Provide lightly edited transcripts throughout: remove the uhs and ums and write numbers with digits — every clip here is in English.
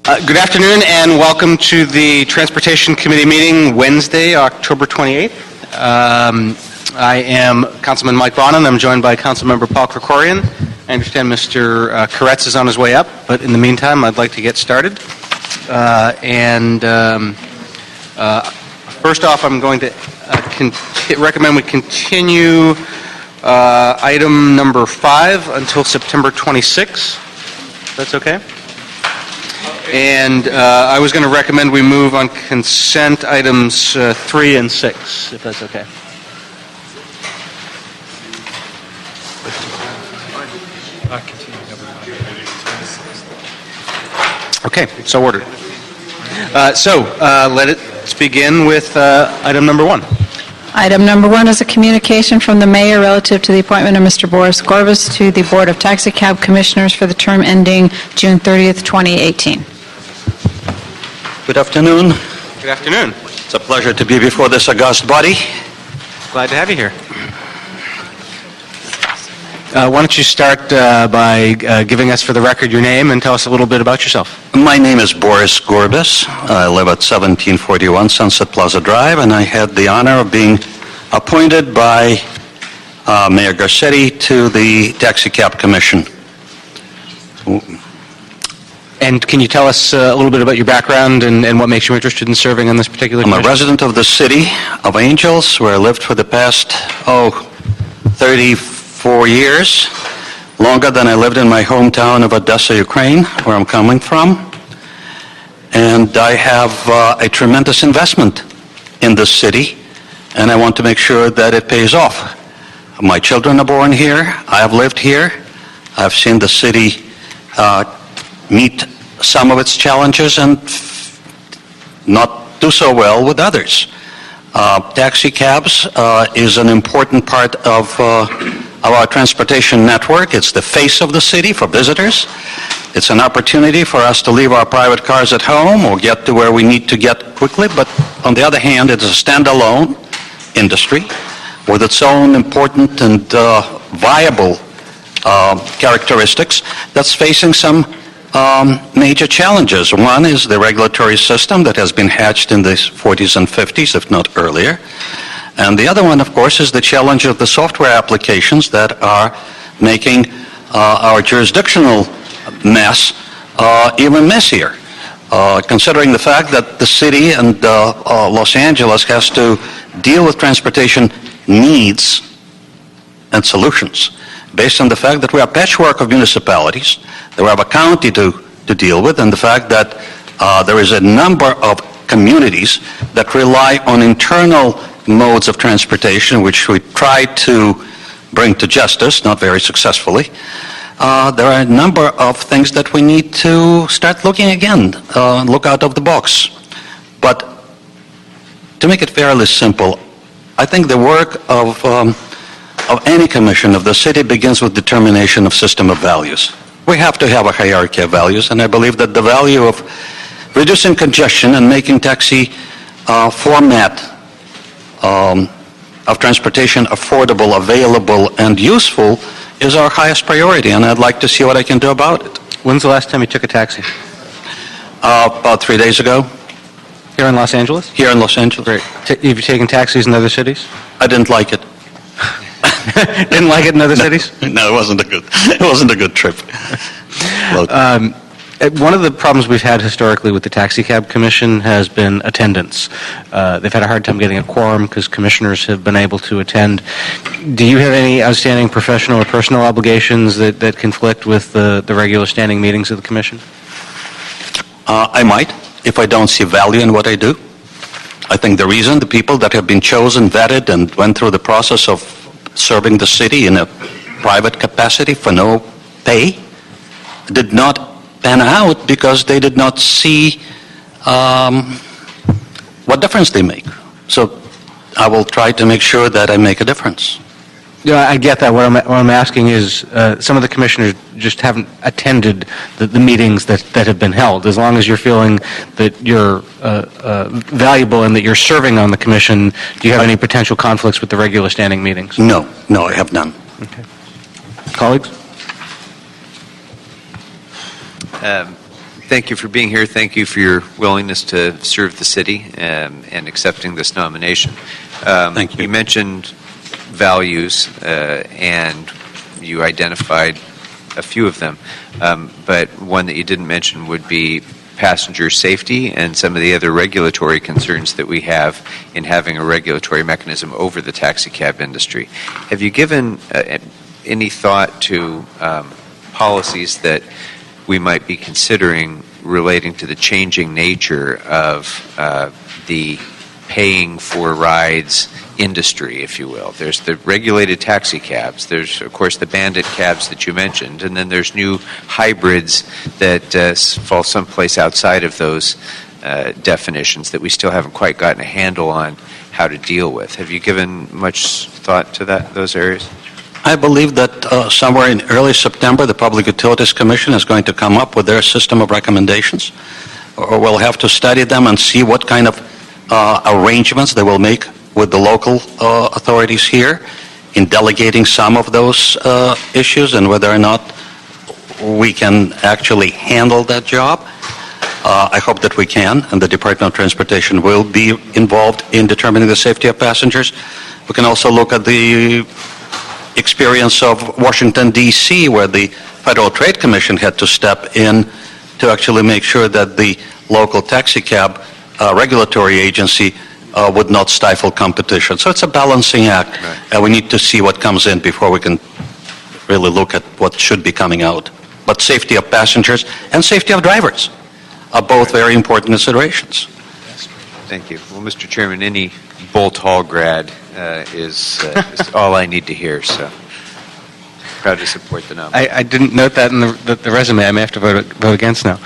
Good afternoon and welcome to the Transportation Committee meeting Wednesday, October 28th. I am Councilman Mike Bonin. I'm joined by Councilmember Paul Krikorian. I understand Mr. Koretz is on his way up, but in the meantime, I'd like to get started. First off, I'm going to recommend we continue item number 5 until September 26th. That's okay? And I was going to recommend we move on consent items 3 and 6, if that's okay. Okay, so ordered. Let's begin with item number 1. Item number 1 is a communication from the mayor relative to the appointment of Mr. Boris Gorbis to the Board of Taxi Cab Commissioners for the term ending June 30th, 2018. Good afternoon. Good afternoon. It's a pleasure to be before this august body. Glad to have you here. Why don't you start by giving us, for the record, your name and tell us a little bit about yourself. My name is Boris Gorbis. I live at 1741 Sunset Plaza Drive, and I had the honor of being appointed by Mayor Garcetti to the Taxi Cab Commission. And can you tell us a little bit about your background and what makes you interested in serving on this particular I'm a commission? resident of the city of Angels, where I lived for the past, 34 years, longer than I lived in my hometown of Odessa, Ukraine, where I'm coming from. And I have a tremendous investment in this city, and I want to make sure that it pays off. My children are born here. I have lived here. I've seen the city meet some of its challenges and not do so well with others. Taxi cabs is an important part of our transportation network. It's the face of the city for visitors. It's an opportunity for us to leave our private cars at home or get to where we need to get quickly, but on the other hand, it's a standalone industry with its own important and viable characteristics that's facing some major challenges. One is the regulatory system that has been hatched in the 40s and 50s, if not earlier. And the other one, of course, is the challenge of the software applications that are making our jurisdictional mess even messier. Considering the fact that the city and Los Angeles has to deal with transportation needs and solutions based on the fact that we are a patchwork of municipalities, that we have a county to deal with, and the fact that there is a number of communities that rely on internal modes of transportation, which we try to bring to justice, not very successfully. There are a number of things that we need to start looking again, look out of the box. But to make it fairly simple, I think the work of any commission of the city begins with determination of system of values. We have to have a hierarchy of values, and I believe that the value of reducing congestion and making taxi format of transportation affordable, available, and useful is our highest priority, and I'd like to see what I can do about it. When's the last time you took a taxi? About 3 days ago. Here in Los Angeles? Here in Los Angeles. Great. Have you taken taxis in other cities? I didn't like it. Didn't like it in other cities? No, it wasn't a good trip. One of the problems we've had historically with the Taxi Cab Commission has been attendance. They've had a hard time getting a quorum because commissioners have been able to attend. Do you have any outstanding professional or personal obligations that conflict with the regular standing meetings of the commission? I might, if I don't see value in what I do. I think the reason the people that have been chosen, vetted, and went through the process of serving the city in a private capacity for no pay did not pan out because they did not see what difference they make. So I will try to make sure that I make a difference. Yeah, I get that. What I'm asking is some of the commissioners just haven't attended the meetings that have been held. As long as you're feeling that you're valuable and that you're serving on the commission, do you have any potential conflicts with the regular standing meetings? No, I have none. Okay. Colleagues? Thank you for being here. Thank you for your willingness to serve the city and accepting this nomination. Thank you. You mentioned values, and you identified a few of them, but one that you didn't mention would be passenger safety and some of the other regulatory concerns that we have in having a regulatory mechanism over the taxi cab industry. Have you given any thought to policies that we might be considering relating to the changing nature of the paying for rides industry, if you will? There's the regulated taxi cabs. There's, of course, the bandit cabs that you mentioned, and then there's new hybrids that fall someplace outside of those definitions that we still haven't quite gotten a handle on how to deal with. Have you given much thought to those areas? I believe that somewhere in early September, the Public Utilities Commission is going to come up with their system of recommendations. Or we'll have to study them and see what kind of arrangements they will make with the local authorities here in delegating some of those issues and whether or not we can actually handle that job. I hope that we can, and the Department of Transportation will be involved in determining the safety of passengers. We can also look at the experience of Washington, D.C., where the Federal Trade Commission had to step in to actually make sure that the local taxi cab regulatory agency would not stifle competition. So it's a balancing act, right, and we need to see what comes in before we can really look at what should be coming out. But safety of passengers and safety of drivers are both very important considerations. Thank you. Well, Mr. Chairman, any Bolt Hall grad is all I need to hear, so proud to support the nomination. I didn't note that in the resume. I may have to vote against now.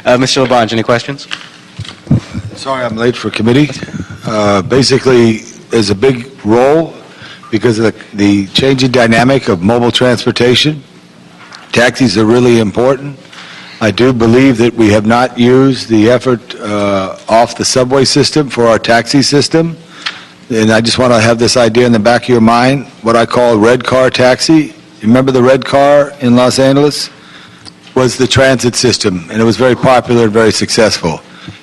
Mr. LaBonge, any questions? Sorry I'm late for committee. Basically, there's a big role because of the changing dynamic of mobile transportation. Taxis are really important. I do believe that we have not used the effort off the subway system for our taxi system. And I just want to have this idea in the back of your mind, what I call red car taxi. You remember the red car in Los Angeles? Was the transit system, and it was very popular and very successful.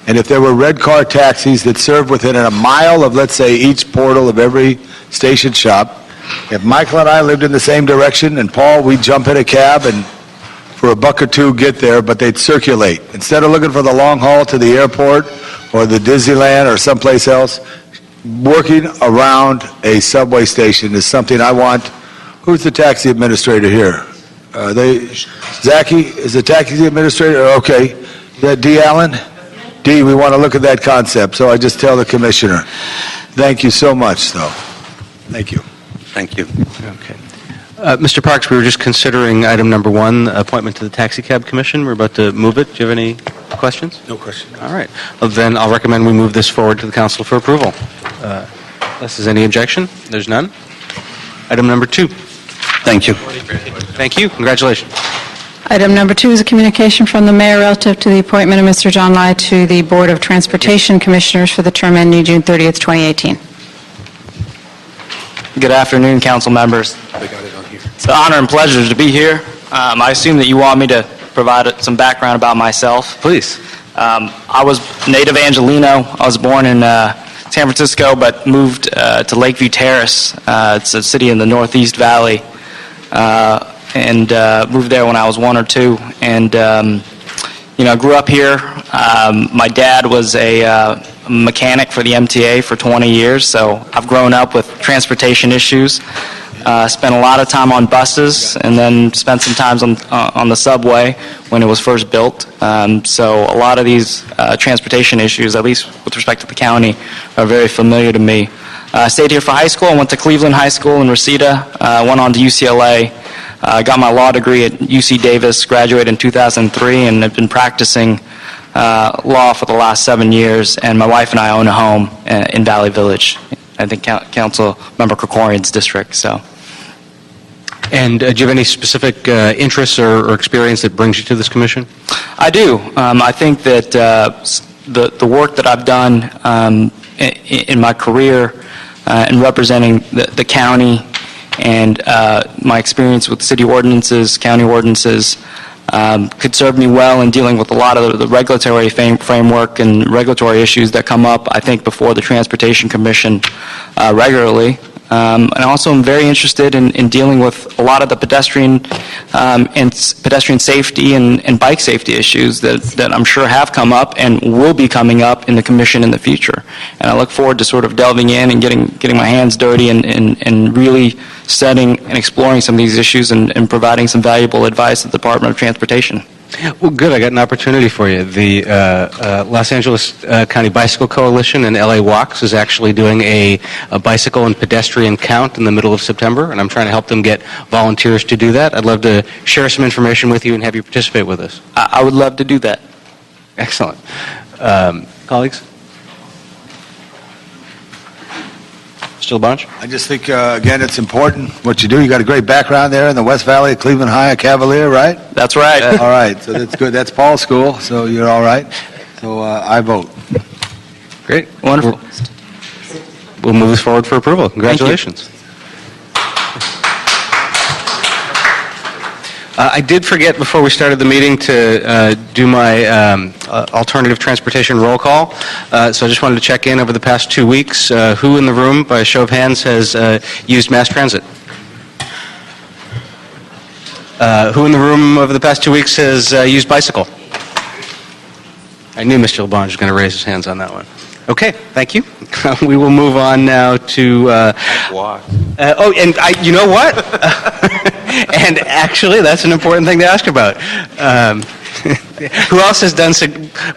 And if there were red car taxis that served within a mile of, let's say, each portal of every station shop, if Michael and I lived in the same direction, and Paul, we'd jump in a cab and for $1 or $2 get there, but they'd circulate. Instead of looking for the long haul to the airport or the Disneyland or someplace else, working around a subway station is something I want. Who's the taxi administrator here? Zachy is the taxi administrator? Okay. Is that D. Allen? D, we want to look at that concept, so I just tell the commissioner. Thank you so much, though. Thank you. Thank you. Okay. Mr. Parks, we were just considering item number 1, appointment to the Taxi Cab Commission. We're about to move it. Do you have any questions? No question. All right. Well, then I'll recommend we move this forward to the council for approval. Unless there's any objection, there's none. Item number 2. Thank you. Thank you. Congratulations. Item number 2 is a communication from the mayor relative to the appointment of Mr. John Lai to the Board of Transportation Commissioners for the term ending June 30th, 2018. Good afternoon, council members. It's an honor and pleasure to be here. I assume that you want me to provide some background about myself. Please. I was native Angelino. I was born in San Francisco, but moved to Lakeview Terrace. It's a city in the Northeast Valley, and moved there when I was 1 or 2. And I grew up here. My dad was a mechanic for the MTA for 20 years, so I've grown up with transportation issues. Spent a lot of time on buses, and then spent some time on the subway when it was first built. So a lot of these transportation issues, at least with respect to the county, are very familiar to me. I stayed here for high school. I went to Cleveland High School in Reseda, went on to UCLA, got my law degree at UC Davis, graduated in 2003, and have been practicing law for the last 7 years, and my wife and I own a home in Valley Village, I think Council Member Krikorian's district. So. And do you have any specific interests or experience that brings you to this commission? I do. I think that the work that I've done in my career in representing the county and my experience with city ordinances, county ordinances, could serve me well in dealing with a lot of the regulatory framework and regulatory issues that come up, I think, before the Transportation Commission regularly. And also I'm very interested in dealing with a lot of the pedestrian pedestrian safety and bike safety issues that I'm sure have come up and will be coming up in the Commission in the future. And I look forward to sort of delving in and getting my hands dirty and really studying and exploring some of these issues and providing some valuable advice to the Department of Transportation. Well, good. I got an opportunity for you. The Los Angeles County Bicycle Coalition and LA Walks is actually doing a bicycle and pedestrian count in the middle of September, and I'm trying to help them get volunteers to do that. I'd love to share some information with you and have you participate with us. I would love to do that. Excellent. Colleagues? Mr. LaBonge? I just think, again, it's important what you do. You got a great background there in the West Valley of Cleveland High, a Cavalier, right? That's right. All right, so that's good. That's Paul's school, so you're all right. So I vote. Great. Wonderful. We'll move this forward for approval. Congratulations. I did forget before we started the meeting to do my alternative transportation roll call. So I just wanted to check in over the past 2 weeks. Who in the room, by a show of hands, has used mass transit? Who in the room over the past 2 weeks has used bicycle? I knew Mr. LaBonge was going to raise his hands on that one. Okay, thank you. We will move on now to... you know what? And actually, that's an important thing to ask about. Who else has done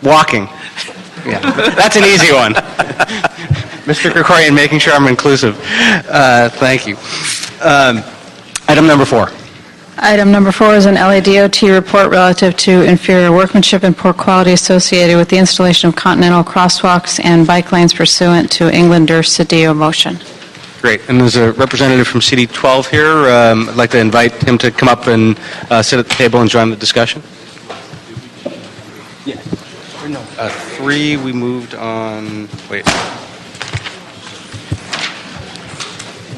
walking? Yeah, that's an easy one. Mr. Krikorian, making sure I'm inclusive. Thank you. Item number 4. Item number 4 is an LADOT report relative to inferior workmanship and poor quality associated with the installation of continental crosswalks and bike lanes pursuant to Englander-Cedillo motion. Great. And there's a representative from CD 12 here. I'd like to invite him to come up and sit at the table and join the discussion. Yeah. 3, we moved on... Wait.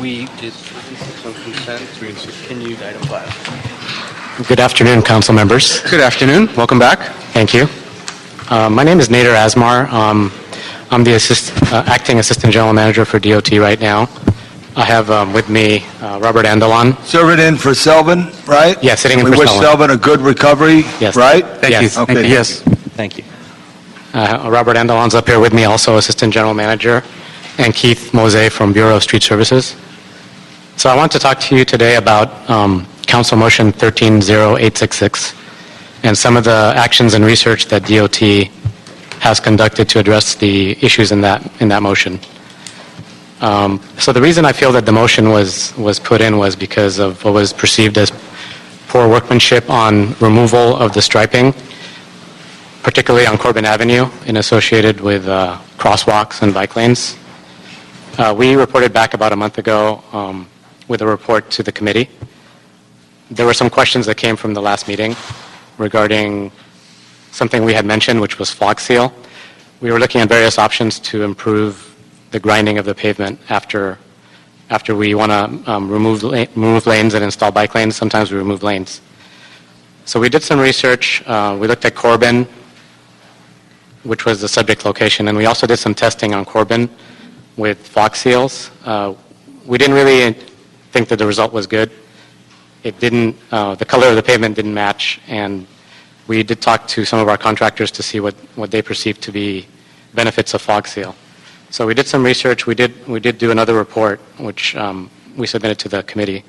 We did 36 on consent. We continued item 5. Good afternoon, council members. Good afternoon. Welcome back. Thank you. My name is Nader Asmar. I'm the acting assistant general manager for DOT right now. I have with me Robert Andelon. Serving in for Selvin, right? Yeah, sitting in We for wish Selvin. Selvin a good recovery, Yes. right? Thank Yes. you. Okay. Thank you. Yes. Thank you. Robert Andelon's up here with me, also assistant general manager, and Keith Mose from Bureau of Street Services. So I want to talk to you today about Council Motion 130866 and some of the actions and research that DOT has conducted to address the issues in that motion. So the reason I feel that the motion was put in was because of what was perceived as poor workmanship on removal of the striping, particularly on Corbin Avenue and associated with crosswalks and bike lanes. We reported back about a month ago with a report to the committee. There were some questions that came from the last meeting regarding something we had mentioned, which was fog seal. We were looking at various options to improve the grinding of the pavement after we want to remove lanes and install bike lanes. Sometimes we remove lanes. So we did some research. We looked at Corbin, which was the subject location, and we also did some testing on Corbin with fog seals. We didn't really think that the result was good. It didn't, the color of the pavement didn't match, and we did talk to some of our contractors to see what they perceived to be benefits of fog seal. So we did some research. We did do another report, which we submitted to the committee.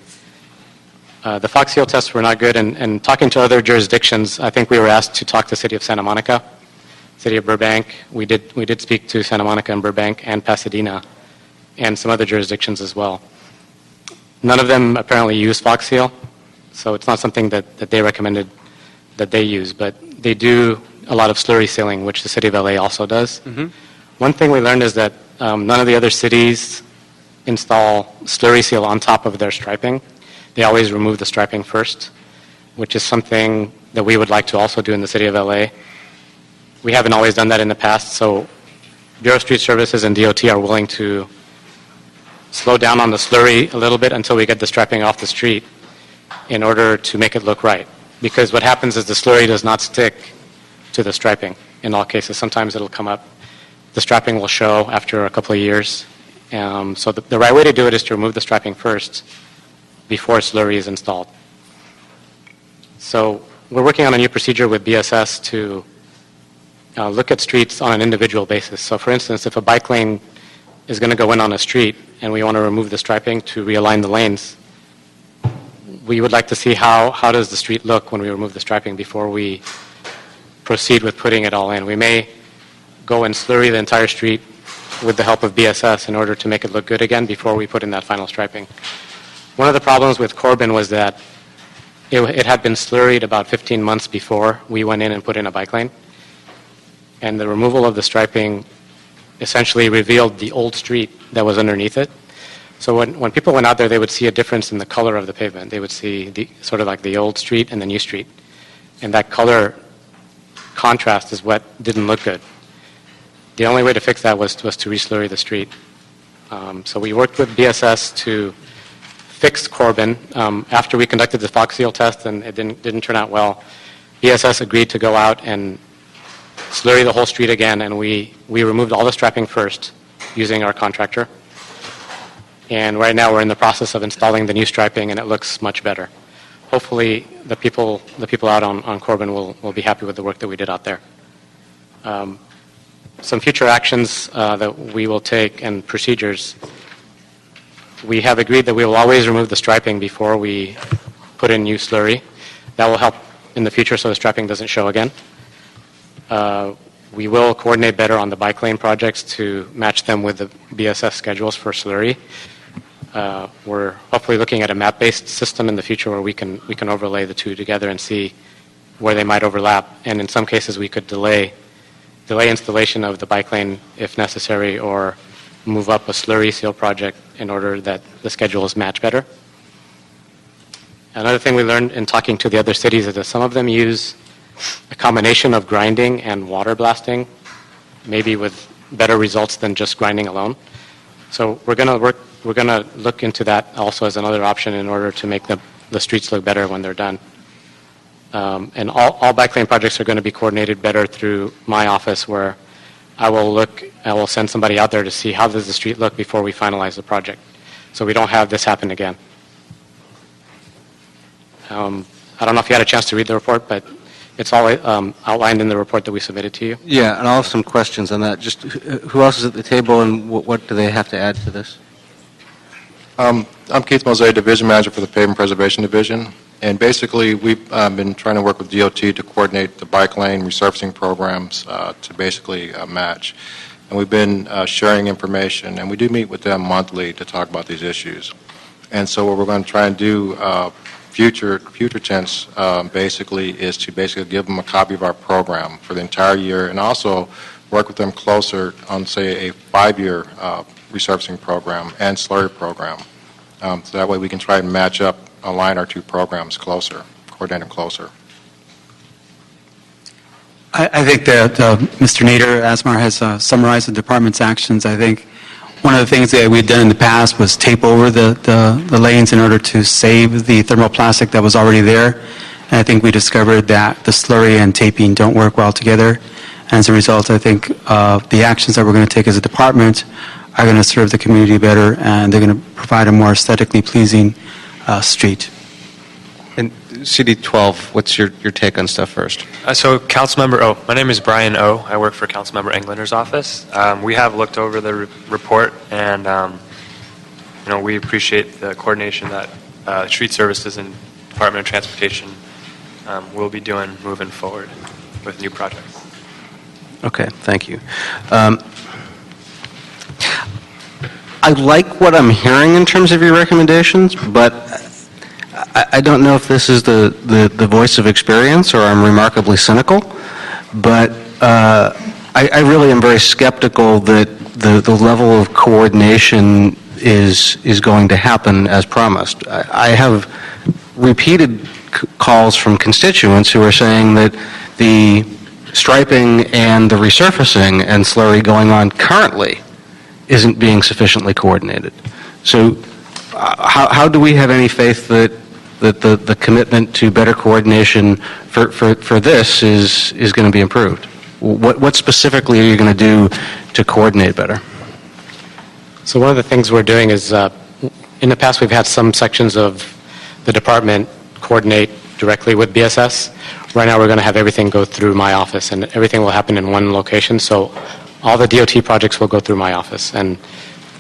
The fog seal tests were not good, and talking to other jurisdictions, I think we were asked to talk to the city of Santa Monica, city of Burbank. We did speak to Santa Monica and Burbank and Pasadena and some other jurisdictions as well. None of them apparently use fog seal, so it's not something that they recommended that they use, but they do a lot of slurry sealing, which the city of LA also does. Mm-hmm. One thing we learned is that none of the other cities install slurry seal on top of their striping. They always remove the striping first, which is something that we would like to also do in the city of LA. We haven't always done that in the past, so Bureau of Street Services and DOT are willing to slow down on the slurry a little bit until we get the striping off the street in order to make it look right. because what happens is the slurry does not stick to the striping in all cases. Sometimes it'll come up. The striping will show after a couple of years. So the right way to do it is to remove the striping first before slurry is installed. So we're working on a new procedure with BSS to look at streets on an individual basis. So for instance, if a bike lane is going to go in on a street and we want to remove the striping to realign the lanes, we would like to see how does the street look when we remove the striping before we proceed with putting it all in. We may go and slurry the entire street with the help of BSS in order to make it look good again before we put in that final striping. One of the problems with Corbin was that it had been slurried about 15 months before we went in and put in a bike lane. And the removal of the striping essentially revealed the old street that was underneath it. So when people went out there, they would see a difference in the color of the pavement. They would see sort of like the old street and the new street. And that color contrast is what didn't look good. The only way to fix that was to re-slurry the street. So we worked with BSS to fix Corbin. After we conducted the Fox seal test and it didn't turn out well, BSS agreed to go out and slurry the whole street again, and we removed all the striping first using our contractor. And right now we're in the process of installing the new striping, and it looks much better. Hopefully the people out on Corbin will be happy with the work that we did out there. Some future actions that we will take and procedures. We have agreed that we will always remove the striping before we put in new slurry. That will help in the future so the striping doesn't show again. We will coordinate better on the bike lane projects to match them with the BSS schedules for slurry. We're hopefully looking at a map-based system in the future where we can overlay the two together and see where they might overlap. And in some cases, we could delay installation of the bike lane if necessary, or move up a slurry seal project in order that the schedules match better. Another thing we learned in talking to the other cities is that some of them use a combination of grinding and water blasting, maybe with better results than just grinding alone. So we're going to look into that also as another option in order to make the streets look better when they're done. And all bike lane projects are going to be coordinated better through my office, where I will send somebody out there to see how does the street look before we finalize the project, so we don't have this happen again. I don't know if you had a chance to read the report, but it's all outlined in the report that we submitted to you. Yeah, and I'll have some questions on that. Just who else is at the table, and what do they have to add to this? I'm Keith Mose, Division Manager for the Pavement Preservation Division. And basically, we've been trying to work with DOT to coordinate the bike lane resurfacing programs to basically match. And we've been sharing information, and we do meet with them monthly to talk about these issues. And so what we're going to try and do future tense basically is to basically give them a copy of our program for the entire year, and also work with them closer on, say, a 5-year resurfacing program and slurry program. So that way we can try and match up, align our two programs closer, coordinate them closer. I think that Mr. Nader Asmar has summarized the department's actions. I think one of the things that we had done in the past was tape over the lanes in order to save the thermoplastic that was already there. And I think we discovered that the slurry and taping don't work well together. And as a result, I think the actions that we're going to take as a department are going to serve the community better, and they're going to provide a more aesthetically pleasing street. And CD 12, what's your take on stuff first? So Councilmember O, my name is Brian O. I work for Councilmember Englander's office. We have looked over the report, and we appreciate the coordination that Street Services and Department of Transportation will be doing moving forward with new projects. Okay, thank you. I like what I'm hearing in terms of your recommendations, but I don't know if this is the voice of experience or I'm remarkably cynical, but I really am very skeptical that the level of coordination is going to happen as promised. I have repeated calls from constituents who are saying that the striping and the resurfacing and slurry going on currently isn't being sufficiently coordinated. So how do we have any faith that that the commitment to better coordination for this is going to be improved? What specifically are you going to do to coordinate better? So one of the things we're doing is, in the past, we've had some sections of the department coordinate directly with BSS. Right now, we're going to have everything go through my office, and everything will happen in one location. So all the DOT projects will go through my office, and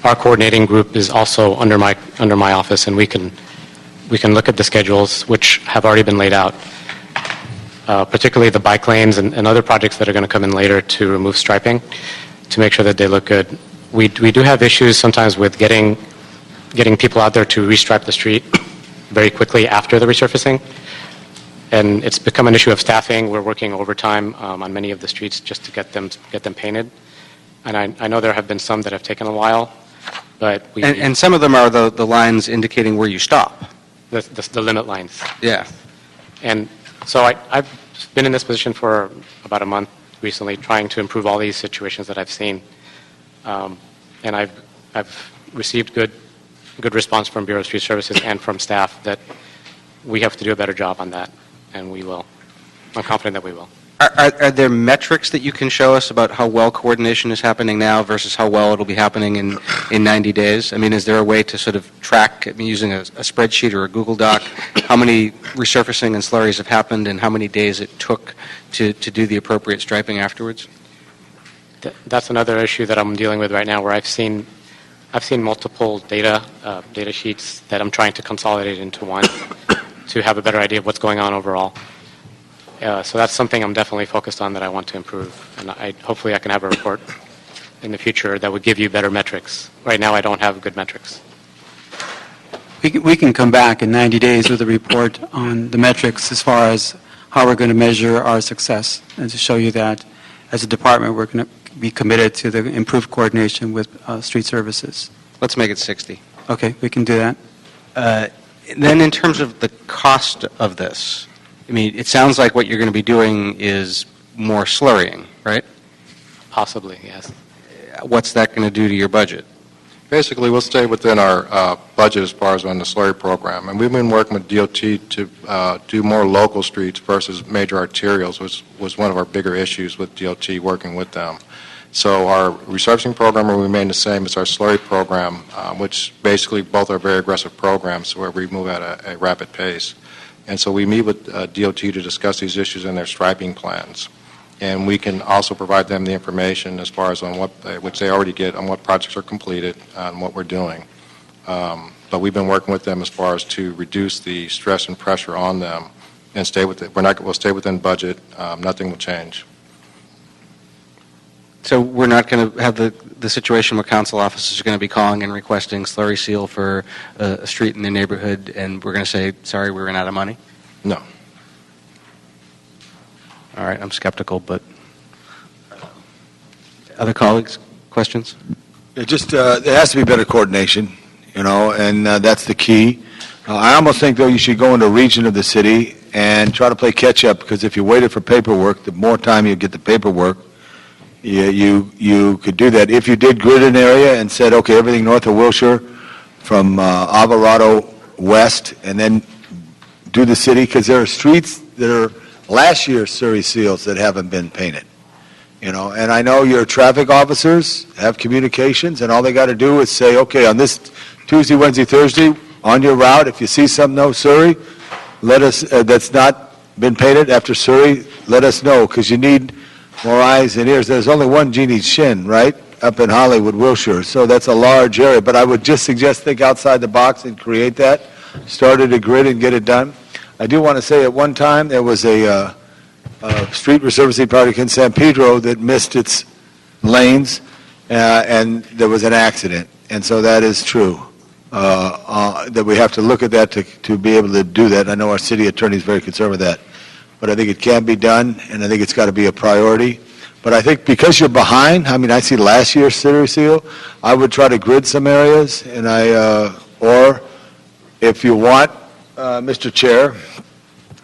our coordinating group is also under my office, and we can look at the schedules, which have already been laid out, particularly the bike lanes and other projects that are going to come in later to remove striping, to make sure that they look good. We do have issues sometimes with getting people out there to restripe the street very quickly after the resurfacing, and it's become an issue of staffing. We're working overtime on many of the streets just to get them painted, and I know there have been some that have taken a while, but we... And some of them are the lines indicating where you stop. The limit lines. Yeah. And so I've been in this position for about a month recently, trying to improve all these situations that I've seen. And I've received good response from Bureau of Street Services and from staff that we have to do a better job on that, and we will. I'm confident that we will. Are there metrics that you can show us about how well coordination is happening now versus how well it'll be happening in 90 days? I mean, is there a way to sort of track, using a spreadsheet or a Google Doc, how many resurfacing and slurries have happened and how many days it took to do the appropriate striping afterwards? That's another issue that I'm dealing with right now, where I've seen multiple data sheets that I'm trying to consolidate into one to have a better idea of what's going on overall. So that's something I'm definitely focused on that I want to improve, and hopefully I can have a report in the future that would give you better metrics. Right now I don't have good metrics. We can come back in 90 days with a report on the metrics as far as how we're going to measure our success, and to show you that as a department we're going to be committed to the improved coordination with street services. Let's make it 60. Okay, we can do that. Then in terms of the cost of this, I mean, it sounds like what you're going to be doing is more slurrying, right? Possibly, yes. What's that going to do to your budget? Basically, we'll stay within our budget as far as on the slurry program. And we've been working with DOT to do more local streets versus major arterials, which was one of our bigger issues with DOT working with them. So our resurfacing program will remain the same as our slurry program, which basically both are very aggressive programs where we move at a rapid pace. And so we meet with DOT to discuss these issues in their striping plans. And we can also provide them the information as far as on what, which they already get, on what projects are completed and what we're doing. But we've been working with them as far as to reduce the stress and pressure on them and stay with it. We'll stay within budget. Nothing will change. So we're not going to have the situation where council officers are going to be calling and requesting slurry seal for a street in the neighborhood, and we're going to say, sorry, we ran out of money? No. All right, I'm skeptical, but other colleagues, questions? It just, there has to be better coordination, and that's the key. I almost think, though, you should go into a region of the city and try to play catch-up, because if you waited for paperwork, the more time you get the paperwork, you could do that. If you did grid an area and said, okay, everything north of Wilshire from Alvarado west, and then do the city, because there are streets that are last year's Surrey seals that haven't been painted. And I know your traffic officers have communications, and all they got to do is say, okay, on this Tuesday, Wednesday, Thursday, on your route, if you see some Surrey, let us, that's not been painted after Surrey, let us know, because you need more eyes and ears. There's only one Jeannie's Shin, right, up in Hollywood, Wilshire, so that's a large area. But I would just suggest think outside the box and create that, start at a grid and get it done. I do want to say at one time there was a street resurfacing project in San Pedro that missed its lanes, and there was an accident. And so that is true, that we have to look at that to be able to do that. I know our city attorney is very concerned with that. But I think it can be done, and I think it's got to be a priority. But I think because you're behind, I mean, I see last year's Surrey seal, I would try to grid some areas, and or if you want, Mr. Chair,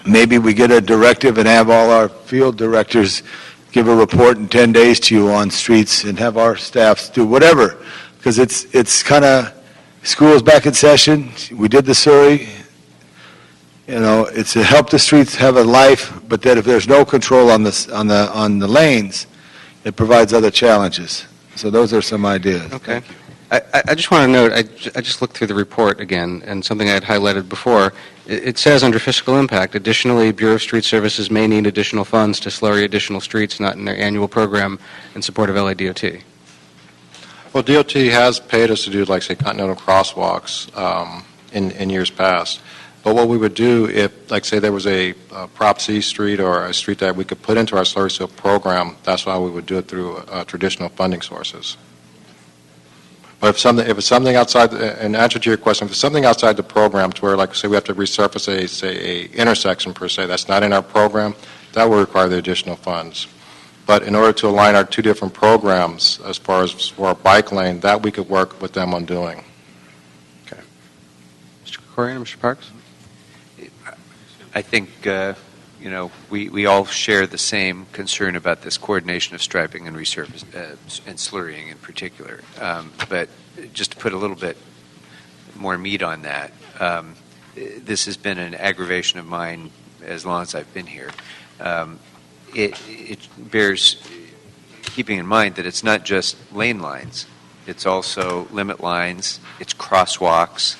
maybe we get a directive and have all our field directors give a report in 10 days to you on streets and have our staffs do whatever, because it's kind of, school's back in session, we did the Surrey, You know, it's to help the streets have a life, but that if there's no control on the lanes, it provides other challenges. So those are some ideas. Okay. Thank you. I just want to note, I just looked through the report again, and something I had highlighted before. It says under fiscal impact, additionally, Bureau of Street Services may need additional funds to slurry additional streets not in their annual program in support of LADOT. Well, DOT has paid us to do, like, say, continental crosswalks in years past. But what we would do if, like, say, there was a Prop C street or a street that we could put into our slurry seal program, that's why we would do it through traditional funding sources. But if it's something outside, in answer to your question, if it's something outside the program to where, like, say, we have to resurface a intersection per se, that's not in our program, that will require the additional funds. But in order to align our two different programs as far as for our bike lane, that we could work with them on doing. Okay. Mr. Corrigan, Mr. Parks? I think, we all share the same concern about this coordination of striping and resurface and slurrying in particular. But just to put a little bit more meat on that, this has been an aggravation of mine as long as I've been here. It bears keeping in mind that it's not just lane lines. It's also limit lines, it's crosswalks,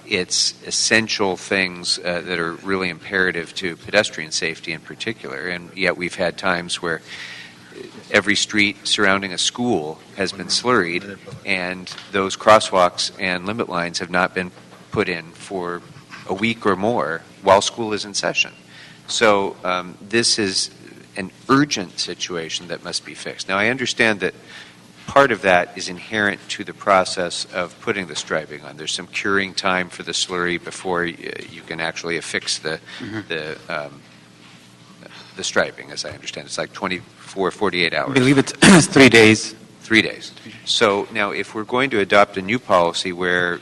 it's essential things that are really imperative to pedestrian safety in particular. And yet we've had times where every street surrounding a school has been slurried, and those crosswalks and limit lines have not been put in for a week or more while school is in session. So this is an urgent situation that must be fixed. Now, I understand that part of that is inherent to the process of putting the striping on. There's some curing time for the slurry before you can actually affix the striping, as I understand. It's like 24, 48 hours. I believe it's 3 days. 3 days. So now, if we're going to adopt a new policy where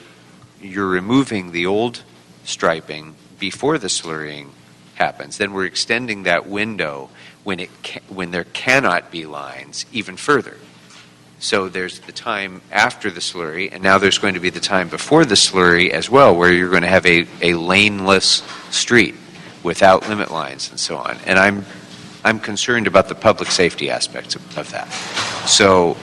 you're removing the old striping before the slurrying happens, then we're extending that window when there cannot be lines even further. So there's the time after the slurry, and now there's going to be the time before the slurry as well, where you're going to have a laneless street without limit lines and so on. And I'm concerned about the public safety aspects of that. So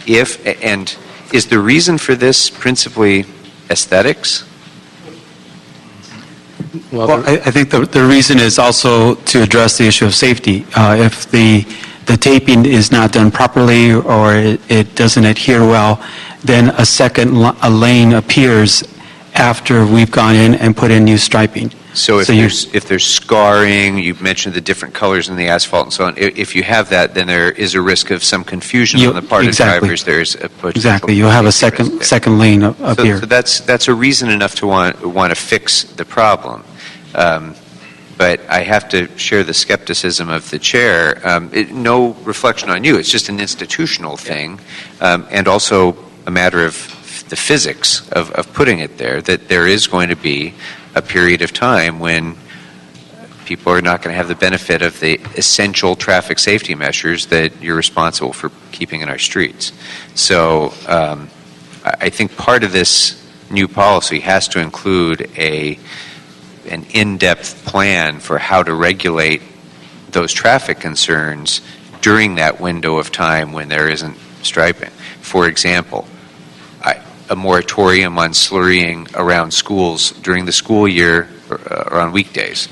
is the reason for this principally aesthetics? Well, I think the reason is also to address the issue of safety. If the taping is not done properly or it doesn't adhere well, then a lane appears after we've gone in and put in new striping. So if there's scarring, you've mentioned the different colors in the asphalt and so on, if you have that, then there is a risk of some confusion on the part of drivers. There's a potential. Exactly. You'll have a second lane appear. So that's a reason enough to want to fix the problem. But I have to share the skepticism of the chair. No reflection on you. It's just an institutional thing, and also a matter of the physics of putting it there, that there is going to be a period of time when people are not going to have the benefit of the essential traffic safety measures that you're responsible for keeping in our streets. So I think part of this new policy has to include an in-depth plan for how to regulate those traffic concerns during that window of time when there isn't striping. For example, a moratorium on slurrying around schools during the school year or on weekdays.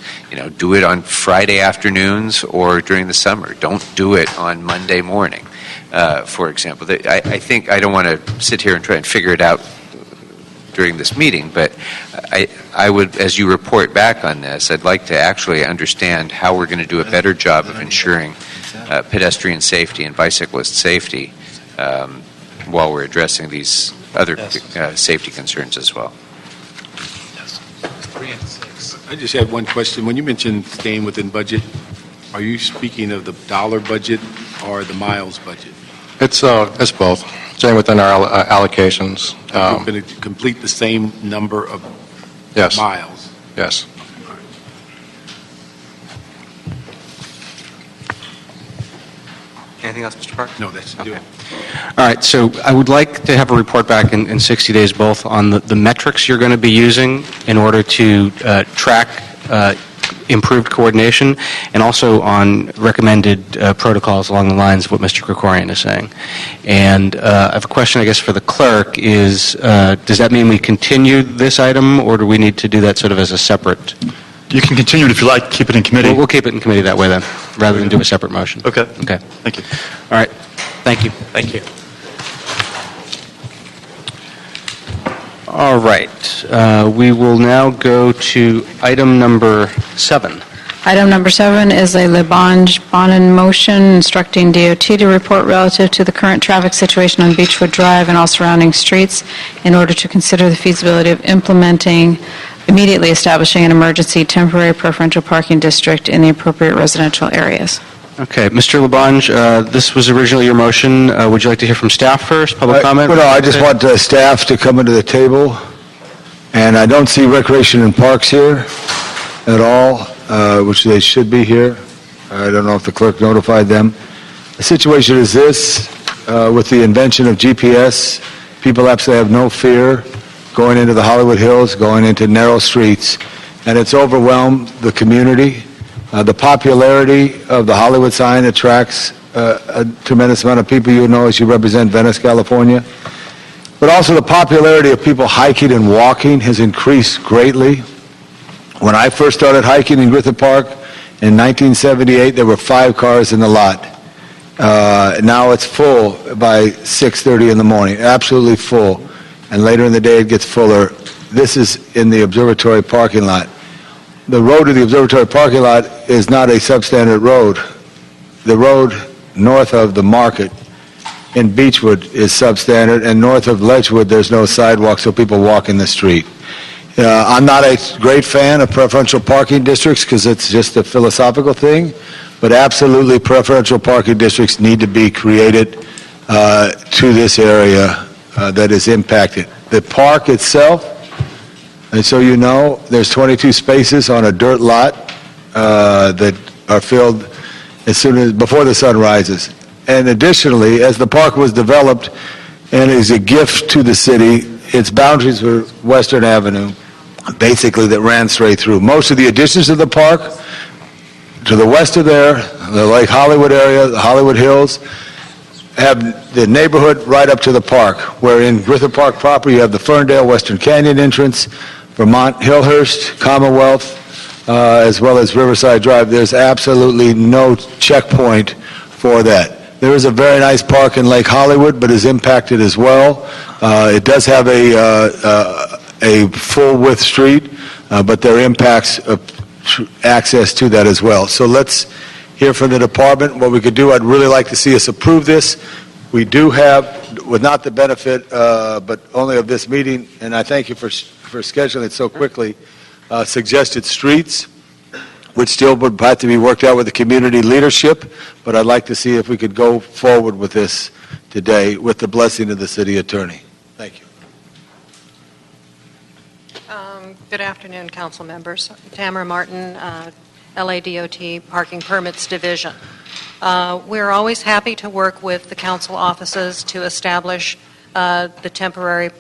Do it on Friday afternoons or during the summer. Don't do it on Monday morning, for example. I think I don't want to sit here and try and figure it out during this meeting, but I would, as you report back on this, I'd like to actually understand how we're going to do a better job of ensuring pedestrian safety and bicyclist safety while we're addressing these other safety concerns as well. I just had one question. When you mentioned staying within budget, are you speaking of the dollar budget or the miles budget? It's both. Staying within our allocations. You're going to complete the same number of Yes. miles? Yes. Anything else, Mr. Park? No, that's do it. All right, so I would like to have a report back in 60 days, both on the metrics you're going to be using in order to track improved coordination, and also on recommended protocols along the lines of what Mr. Krikorian is saying. And I have a question, I guess, for the clerk is, does that mean we continue this item, or do we need to do that sort of as a separate? You can continue it if you like, keep it in committee. We'll keep it in committee that way then, rather than do a separate motion. Okay. Okay. Thank you. All right. Thank you. Thank you. All right. We will now go to item number 7. Item number 7 is a Bonin motion instructing DOT to report relative to the current traffic situation on Beechwood Drive and all surrounding streets in order to consider the feasibility of immediately establishing an emergency temporary preferential parking district in the appropriate residential areas. Okay. Mr. Labange, this was originally your motion. Would you like to hear from staff first? Public comment? Well, no, I just want staff to come into the table, and I don't see Recreation and Parks here at all, which they should be here. I don't know if the clerk notified them. The situation is this, with the invention of GPS, people absolutely have no fear going into the Hollywood Hills, going into narrow streets, and it's overwhelmed the community. The popularity of the Hollywood sign attracts a tremendous amount of people. You know, as you represent Venice, California. But also the popularity of people hiking and walking has increased greatly. When I first started hiking in Griffith Park in 1978, there were 5 cars in the lot. Now it's full by 6:30 in the morning, absolutely full. And later in the day it gets fuller. This is in the observatory parking lot. The road to the observatory parking lot is not a substandard road. The road north of the market in Beechwood is substandard, and north of Ledgewood there's no sidewalk, so people walk in the street. I'm not a great fan of preferential parking districts because it's just a philosophical thing, but absolutely preferential parking districts need to be created to this area that is impacted. The park itself, and so you know, there's 22 spaces on a dirt lot that are filled before the sun rises. And additionally, as the park was developed and is a gift to the city, its boundaries were Western Avenue, basically, that ran straight through. Most of the additions to the park, to the west of there, the Lake Hollywood area, the Hollywood Hills, have the neighborhood right up to the park, where in Griffith Park proper you have the Ferndale Western Canyon entrance, Vermont Hillhurst, Commonwealth, as well as Riverside Drive. There's absolutely no checkpoint for that. There is a very nice park in Lake Hollywood, but is impacted as well. It does have a full-width street, but there are impacts of access to that as well. So let's hear from the department what we could do. I'd really like to see us approve this. We do have, with not the benefit, but only of this meeting, and I thank you for scheduling it so quickly, suggested streets, which still would have to be worked out with the community leadership, but I'd like to see if we could go forward with this today with the blessing of the city attorney. Thank you. Good afternoon, council members. Tamara Martin, LADOT Parking Permits Division. We're always happy to work with the council offices to establish the temporary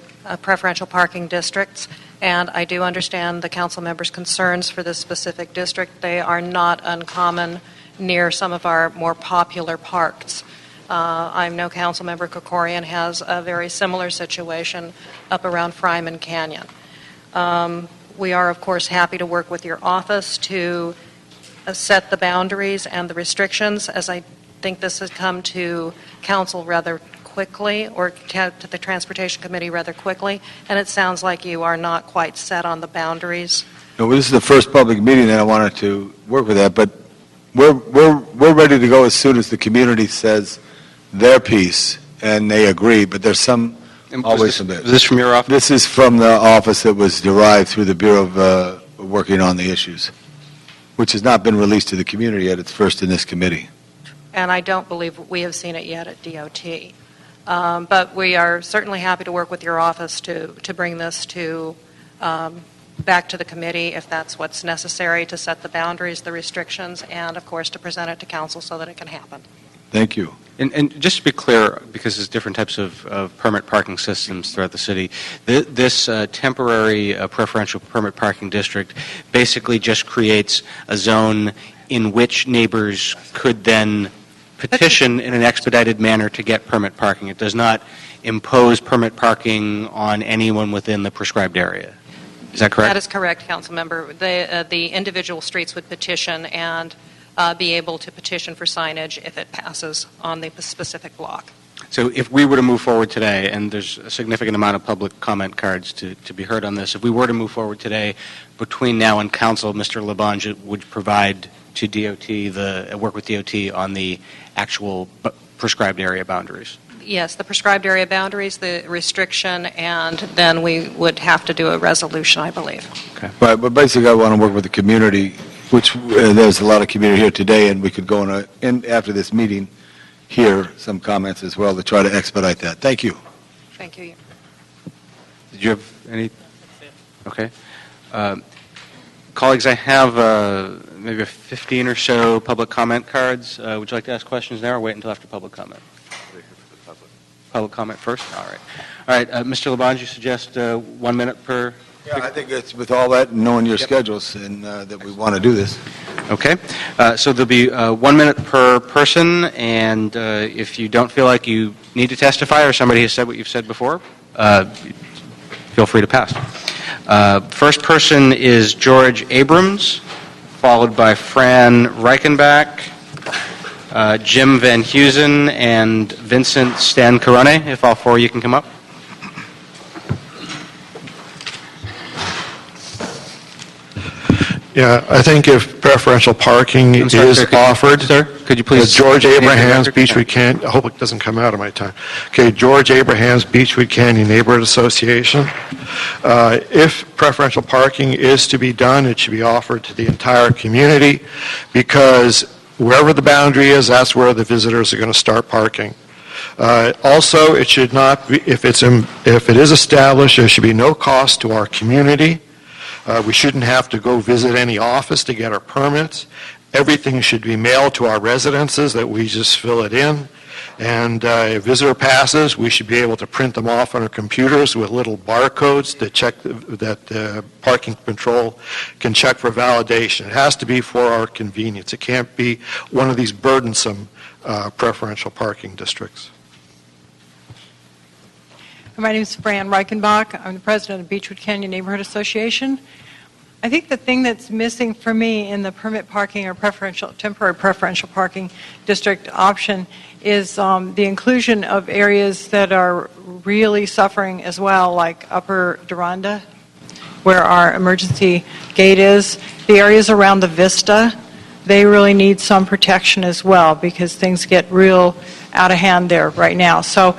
preferential parking districts, and I do understand the council members' concerns for this specific district. They are not uncommon near some of our more popular parks. I know Council Member Krikorian has a very similar situation up around Fryman Canyon. We are, of course, happy to work with your office to set the boundaries and the restrictions, as I think this has come to council rather quickly, or to the Transportation Committee rather quickly, and it sounds like you are not quite set on the boundaries. No, this is the first public meeting that I wanted to work with that, but we're ready to go as soon as the community says their piece and they agree, but there's always some bit. Is this from your office? This is from the office that was derived through the Bureau of working on the issues, which has not been released to the community yet. It's first in this committee. And I don't believe we have seen it yet at DOT. But we are certainly happy to work with your office to bring this to back to the committee if that's what's necessary to set the boundaries, the restrictions, and of course to present it to council so that it can happen. Thank you. And just to be clear, because there's different types of permit parking systems throughout the city, this temporary preferential permit parking district basically just creates a zone in which neighbors could then petition in an expedited manner to get permit parking. It does not impose permit parking on anyone within the prescribed area. Is that correct? That is correct, Councilmember. The individual streets would petition and be able to petition for signage if it passes on the specific block. So if we were to move forward today, and there's a significant amount of public comment cards to be heard on this, if we were to move forward today, between now and council, Mr. Labange would provide to DOT, work with DOT on the actual prescribed area boundaries. Yes, the prescribed area boundaries, the restriction, and then we would have to do a resolution, I believe. Okay. Right, but basically I want to work with the community, which there's a lot of community here today, and we could go in after this meeting, hear some comments as well to try to expedite that. Thank you. Thank you. Did you have any? Okay. Colleagues, I have maybe 15 or so public comment cards. Would you like to ask questions now or wait until after public comment? Public comment first? All right. All right, Mr. Labange, you suggest 1 minute per? Yeah, I think it's with all that and knowing your schedules and that we want to do this. Okay. So there'll be 1 minute per person, and if you don't feel like you need to testify or somebody has said what you've said before, feel free to pass. First person is George Abrams, followed by Fran Reichenbach, Jim Van Heusen, and Vincent Stancarone. If all four of you can come up. Yeah, I think if preferential parking is offered... Sir, could you please... George Abrahams, Beechwood Canyon... I hope it doesn't come out of my time. Okay, George Abrahams, Beechwood Canyon Neighborhood Association. If preferential parking is to be done, it should be offered to the entire community, because wherever the boundary is, that's where the visitors are going to start parking. Also, it should not be... If it is established, there should be no cost to our community. We shouldn't have to go visit any office to get our permits. Everything should be mailed to our residences, that we just fill it in. And if visitor passes, we should be able to print them off on our computers with little barcodes to check that parking control can check for validation. It has to be for our convenience. It can't be one of these burdensome preferential parking districts. My name is Fran Reichenbach. I'm the president of Beechwood Canyon Neighborhood Association. I think the thing that's missing for me in the permit parking or temporary preferential parking district option is the inclusion of areas that are really suffering as well, like Upper Duranda, where our emergency gate is. The areas around the Vista, they really need some protection as well, because things get real out of hand there right now. So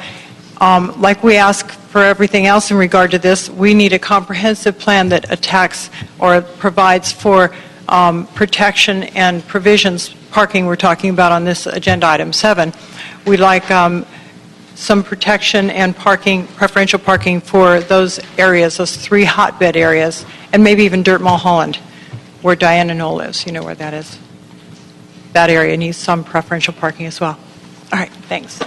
like we ask for everything else in regard to this, we need a comprehensive plan that attacks or provides for protection and provisions, parking we're talking about on this agenda item 7. We'd like some protection and parking, preferential parking for those areas, those 3 hotbed areas, and maybe even Dirt Mulholland, where Diana Knoll lives. You know where that is. That area needs some preferential parking as well. All right, thanks.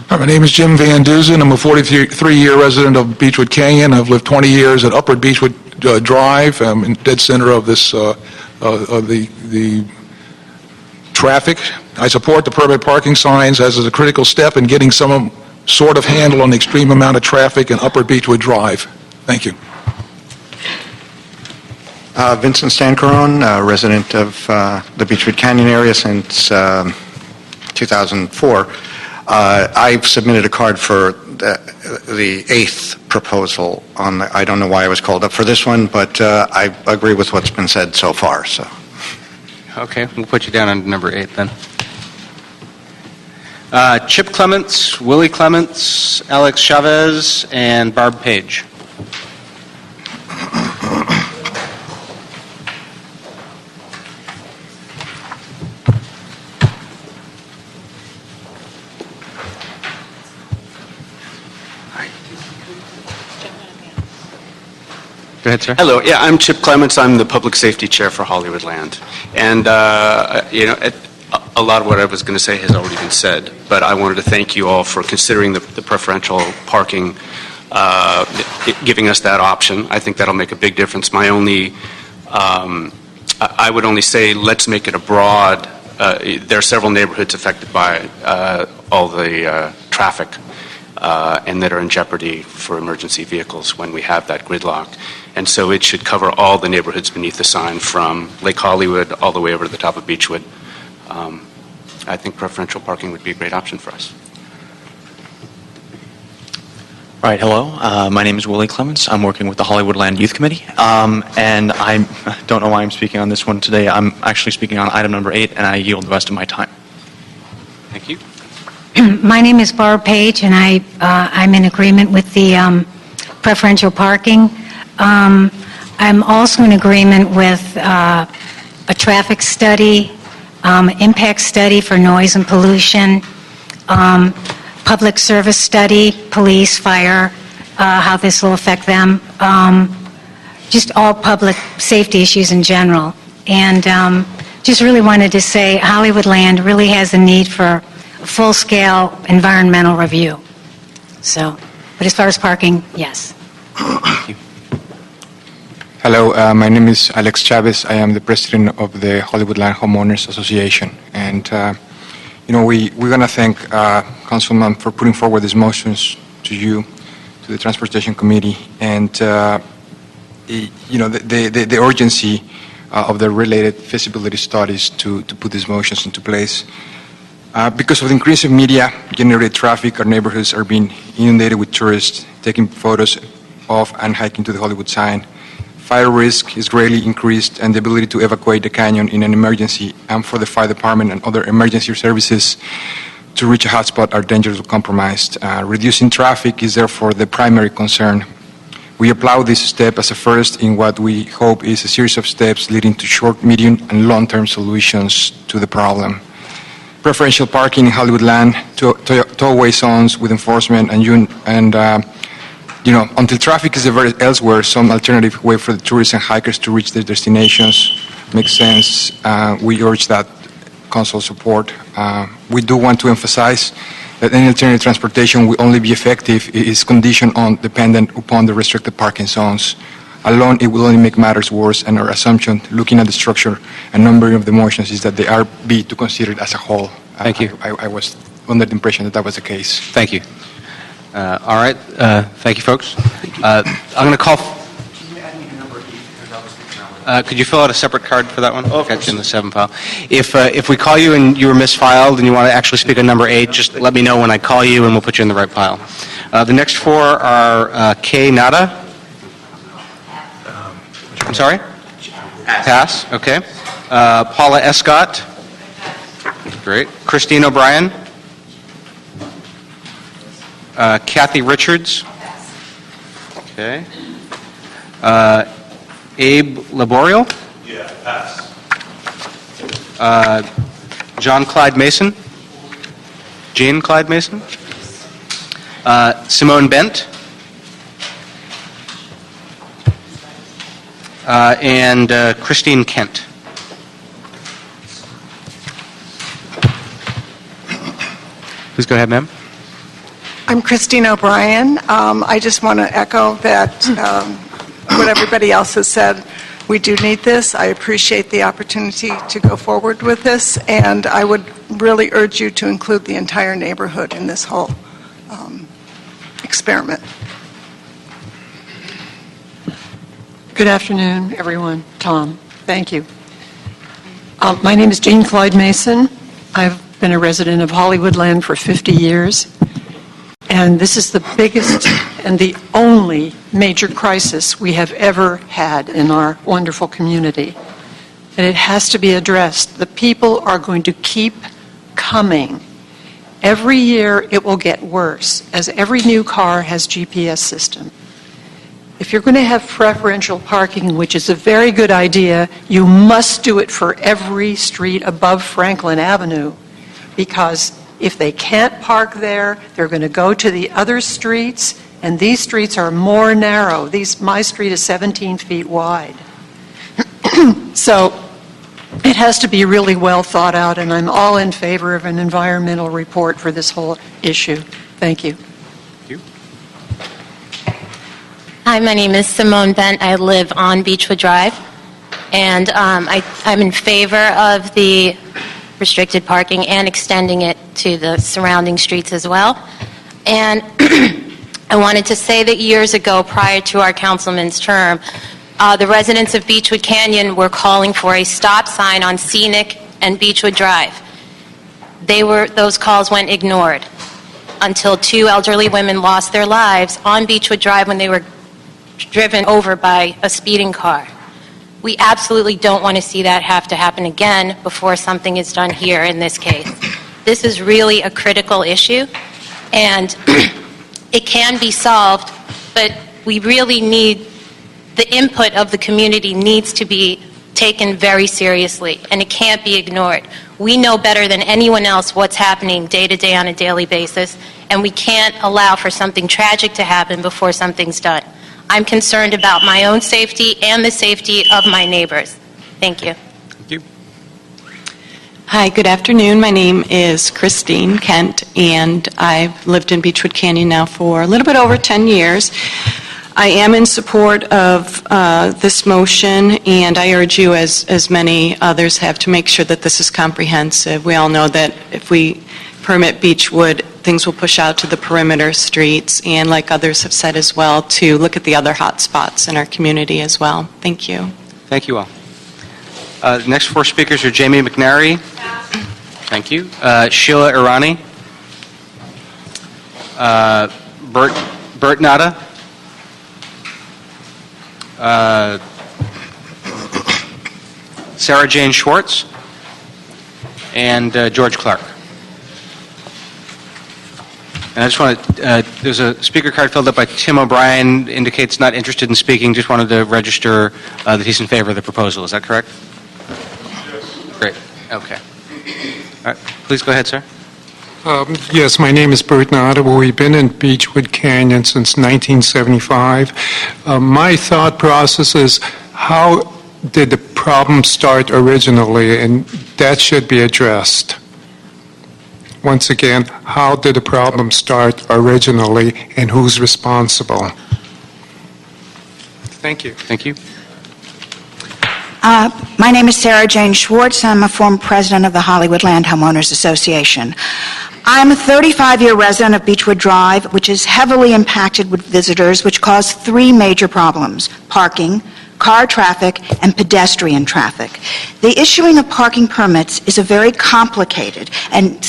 Hi, my name is Jim Van Duzen. I'm a 43-year resident of Beechwood Canyon. I've lived 20 years at Upper Beechwood Drive. I'm in the dead center of this of the traffic. I support the permit parking signs as a critical step in getting some sort of handle on the extreme amount of traffic in Upper Beechwood Drive. Thank you. Vincent Stancarone, resident of the Beechwood Canyon area since 2004. I've submitted a card for the 8th proposal on the, I don't know why I was called up for this one, but I agree with what's been said so far. So, okay, we'll put you down on number 8 then. Chip Clements, Willie Clements, Alex Chavez, and Barb Page. Go ahead, sir. Hello. Yeah, I'm Chip Clements. I'm the Public Safety Chair for Hollywoodland. And, a lot of what I was going to say has already been said, but I wanted to thank you all for considering the preferential parking, giving us that option. I think that'll make a big difference. I would only say let's make it a broad. There are several neighborhoods affected by all the traffic and that are in jeopardy for emergency vehicles when we have that gridlock. And so it should cover all the neighborhoods beneath the sign from Lake Hollywood all the way over to the top of Beechwood. I think preferential parking would be a great option for us. All right, hello. My name is Willie Clements. I'm working with the Hollywoodland Youth Committee, and I don't know why I'm speaking on this one today. I'm actually speaking on item number 8, and I yield the rest of my time. Thank you. My name is Barb Page, and I'm in agreement with the preferential parking. I'm also in agreement with a traffic study, impact study for noise and pollution, public service study, police, fire, how this will affect them, just all public safety issues in general. And just really wanted to say Hollywoodland really has a need for a full-scale environmental review. So, but as far as parking, yes. Hello, my name is Alex Chavez. I am the president of the Hollywoodland Homeowners Association. And, we're going to thank Councilman for putting forward these motions to you, to the Transportation Committee, and, the urgency of the related feasibility studies to put these motions into place. Because of the increase in media-generated traffic, our neighborhoods are being inundated with tourists taking photos of and hiking to the Hollywood sign. Fire risk is greatly increased, and the ability to evacuate the canyon in an emergency and for the fire department and other emergency services to reach a hotspot are dangerously compromised. Reducing traffic is therefore the primary concern. We applaud this step as a first in what we hope is a series of steps leading to short, medium, and long-term solutions to the problem. Preferential parking in Hollywoodland, tollway zones with enforcement, until traffic is diverted elsewhere, some alternative way for the tourists and hikers to reach their destinations makes sense. We urge that council support. We do want to emphasize that any alternative transportation will only be effective if it is conditioned on dependent upon the restricted parking zones. Alone, it will only make matters worse, and our assumption, looking at the structure and numbering of the motions, is that they are to considered as a whole. Thank you. I was under the impression that was the case. Thank you. All right. Thank you, folks. I'm going to call. Could you fill out a separate card for that one? Oh, got you in the 7 file. If we call you and you were misfiled and you want to actually speak on number 8, just let me know when I call you and we'll put you in the right pile. The next 4 are Kay Nada. I'm sorry? Pass. Okay. Paula Escott. Great. Christine O'Brien. Kathy Richards. Okay. Abe Laboriel. Yeah, pass. John Clyde Mason. Jean Clyde Mason. Simone Bent. And Christine Kent. Please go ahead, ma'am. I'm Christine O'Brien. I just want to echo that what everybody else has said. We do need this. I appreciate the opportunity to go forward with this, and I would really urge you to include the entire neighborhood in this whole experiment. Good afternoon, everyone. Tom, thank you. My name is Jean Clyde Mason. I've been a resident of Hollywoodland for 50 years. And this is the biggest and the only major crisis we have ever had in our wonderful community. And it has to be addressed. The people are going to keep coming. Every year it will get worse, as every new car has GPS system. If you're going to have preferential parking, which is a very good idea, you must do it for every street above Franklin Avenue, because if they can't park there, they're going to go to the other streets, And these streets are more narrow. My street is 17 feet wide. So it has to be really well thought out, and I'm all in favor of an environmental report for this whole issue. Thank you. Hi, my name is Simone Bent. I live on Beechwood Drive, and I'm in favor of the restricted parking and extending it to the surrounding streets as well. And I wanted to say that years ago, prior to our councilman's term, the residents of Beechwood Canyon were calling for a stop sign on Scenic and Beechwood Drive. Those calls went ignored until 2 elderly women lost their lives on Beechwood Drive when they were driven over by a speeding car. We absolutely don't want to see that have to happen again before something is done here in this case. This is really a critical issue, and it can be solved, but we really need, the input of the community needs to be taken very seriously, and it can't be ignored. We know better than anyone else what's happening day to day on a daily basis, and we can't allow for something tragic to happen before something's done. I'm concerned about my own safety and the safety of my neighbors. Thank you. Thank you. Hi, good afternoon. My name is Christine Kent, and I've lived in Beechwood Canyon now for a little bit over 10 years. I am in support of this motion, and I urge you, as many others have, to make sure that this is comprehensive. We all know that if we permit Beechwood, things will push out to the perimeter streets, and like others have said as well, to look at the other hot spots in our community as well. Thank you. Thank you all. The next 4 speakers are Jamie McNary. Thank you. Sheila Irani. Bert Nada. Sarah Jane Schwartz. And George Clark. And I just want to, there's a speaker card filled up by Tim O'Brien, indicates not interested in speaking, just wanted to register that he's in favor of the proposal. Is that correct? Yes. Great. Okay. All right. Please go ahead, sir. Yes, my name is Bert Nada. We've been in Beechwood Canyon since 1975. My thought process is, how did the problem start originally? And that should be addressed. Once again, how did the problem start originally, and who's responsible? Thank you. Thank you. My name is Sarah Jane Schwartz. I'm a former president of the Hollywoodland Homeowners Association. I'm a 35-year resident of Beechwood Drive, which is heavily impacted with visitors, which cause 3 major problems: parking, car traffic, and pedestrian traffic. The issuing of parking permits is a very complicated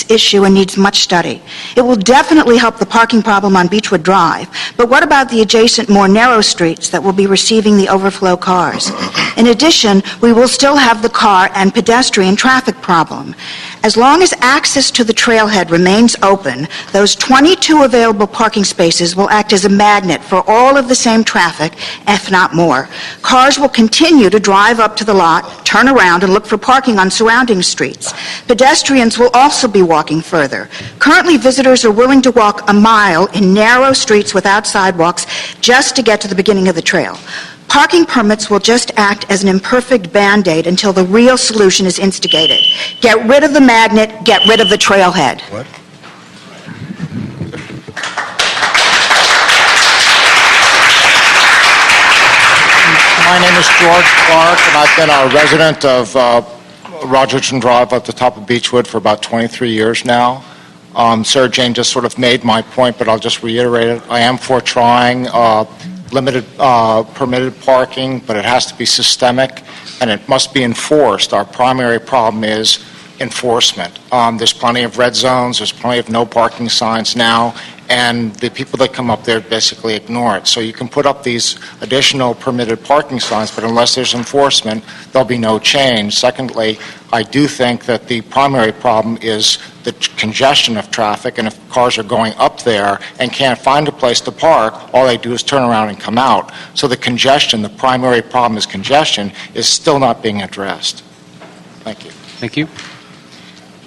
issue and needs much study. It will definitely help the parking problem on Beechwood Drive, but what about the adjacent, more narrow streets that will be receiving the overflow cars? In addition, we will still have the car and pedestrian traffic problem. As long as access to the trailhead remains open, those 22 available parking spaces will act as a magnet for all of the same traffic, if not more. Cars will continue to drive up to the lot, turn around, and look for parking on surrounding streets. Pedestrians will also be walking further. Currently, visitors are willing to walk a mile in narrow streets without sidewalks just to get to the beginning of the trail. Parking permits will just act as an imperfect Band-Aid until the real solution is instigated. Get rid of the magnet, get rid of the trailhead. What? My name is George Clark, and I've been a resident of Rogerton Drive at the top of Beechwood for about 23 years now. Sarah Jane just sort of made my point, but I'll just reiterate it. I am for trying limited permitted parking, but it has to be systemic, and it must be enforced. Our primary problem is enforcement. There's plenty of red zones, there's plenty of no parking signs now, and the people that come up there basically ignore it. So you can put up these additional permitted parking signs, but unless there's enforcement, there'll be no change. Secondly, I do think that the primary problem is the congestion of traffic, and if cars are going up there and can't find a place to park, all they do is turn around and come out. So the congestion, the primary problem is congestion, is still not being addressed. Thank you. Thank you.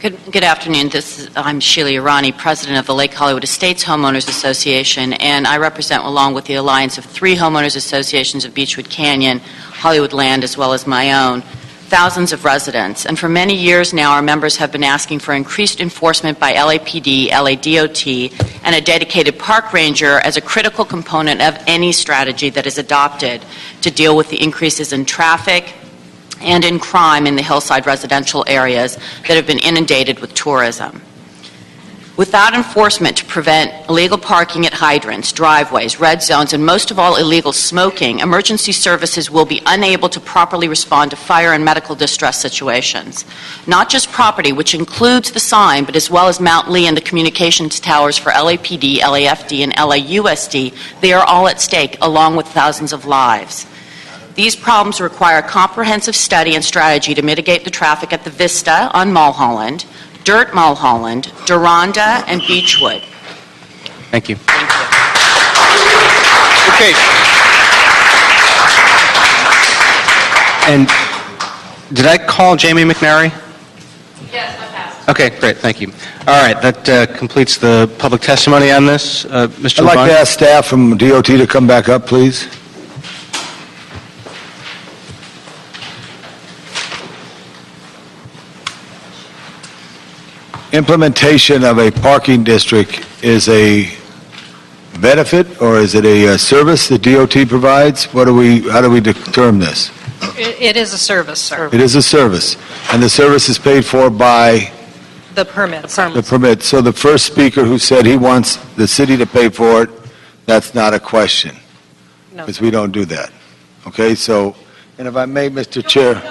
Good afternoon. I'm Sheila Urani, President of the Lake Hollywood Estates Homeowners Association, and I represent, along with the alliance of 3 homeowners associations of Beechwood Canyon, Hollywoodland, as well as my own, thousands of residents. And for many years now, our members have been asking for increased enforcement by LAPD, LADOT, and a dedicated park ranger as a critical component of any strategy that is adopted to deal with the increases in traffic and in crime in the hillside residential areas that have been inundated with tourism. Without enforcement to prevent illegal parking at hydrants, driveways, red zones, and most of all illegal smoking, emergency services will be unable to properly respond to fire and medical distress situations. Not just property, which includes the sign, but as well as Mount Lee and the communications towers for LAPD, LAFD, and LAUSD, they are all at stake, along with thousands of lives. These problems require a comprehensive study and strategy to mitigate the traffic at the Vista on Mulholland, Dirt Mulholland, Deronda, and Beechwood. Thank you. Okay. And did I call Jamie McNary? Yes, I passed. Okay, great, thank you. All right, that completes the public testimony on this. Mr. I'd like LeBlanc? to ask staff from DOT to come back up, please. Implementation of a parking district is a benefit, or is it a service that DOT provides? How do we determine this? It is a service, sir. It is a service, and the service is paid for by The permits. the permit. So the first speaker who said he wants the city to pay for it, that's not a question, No, because we don't do that. Okay, so, and if I may, Mr. Chair.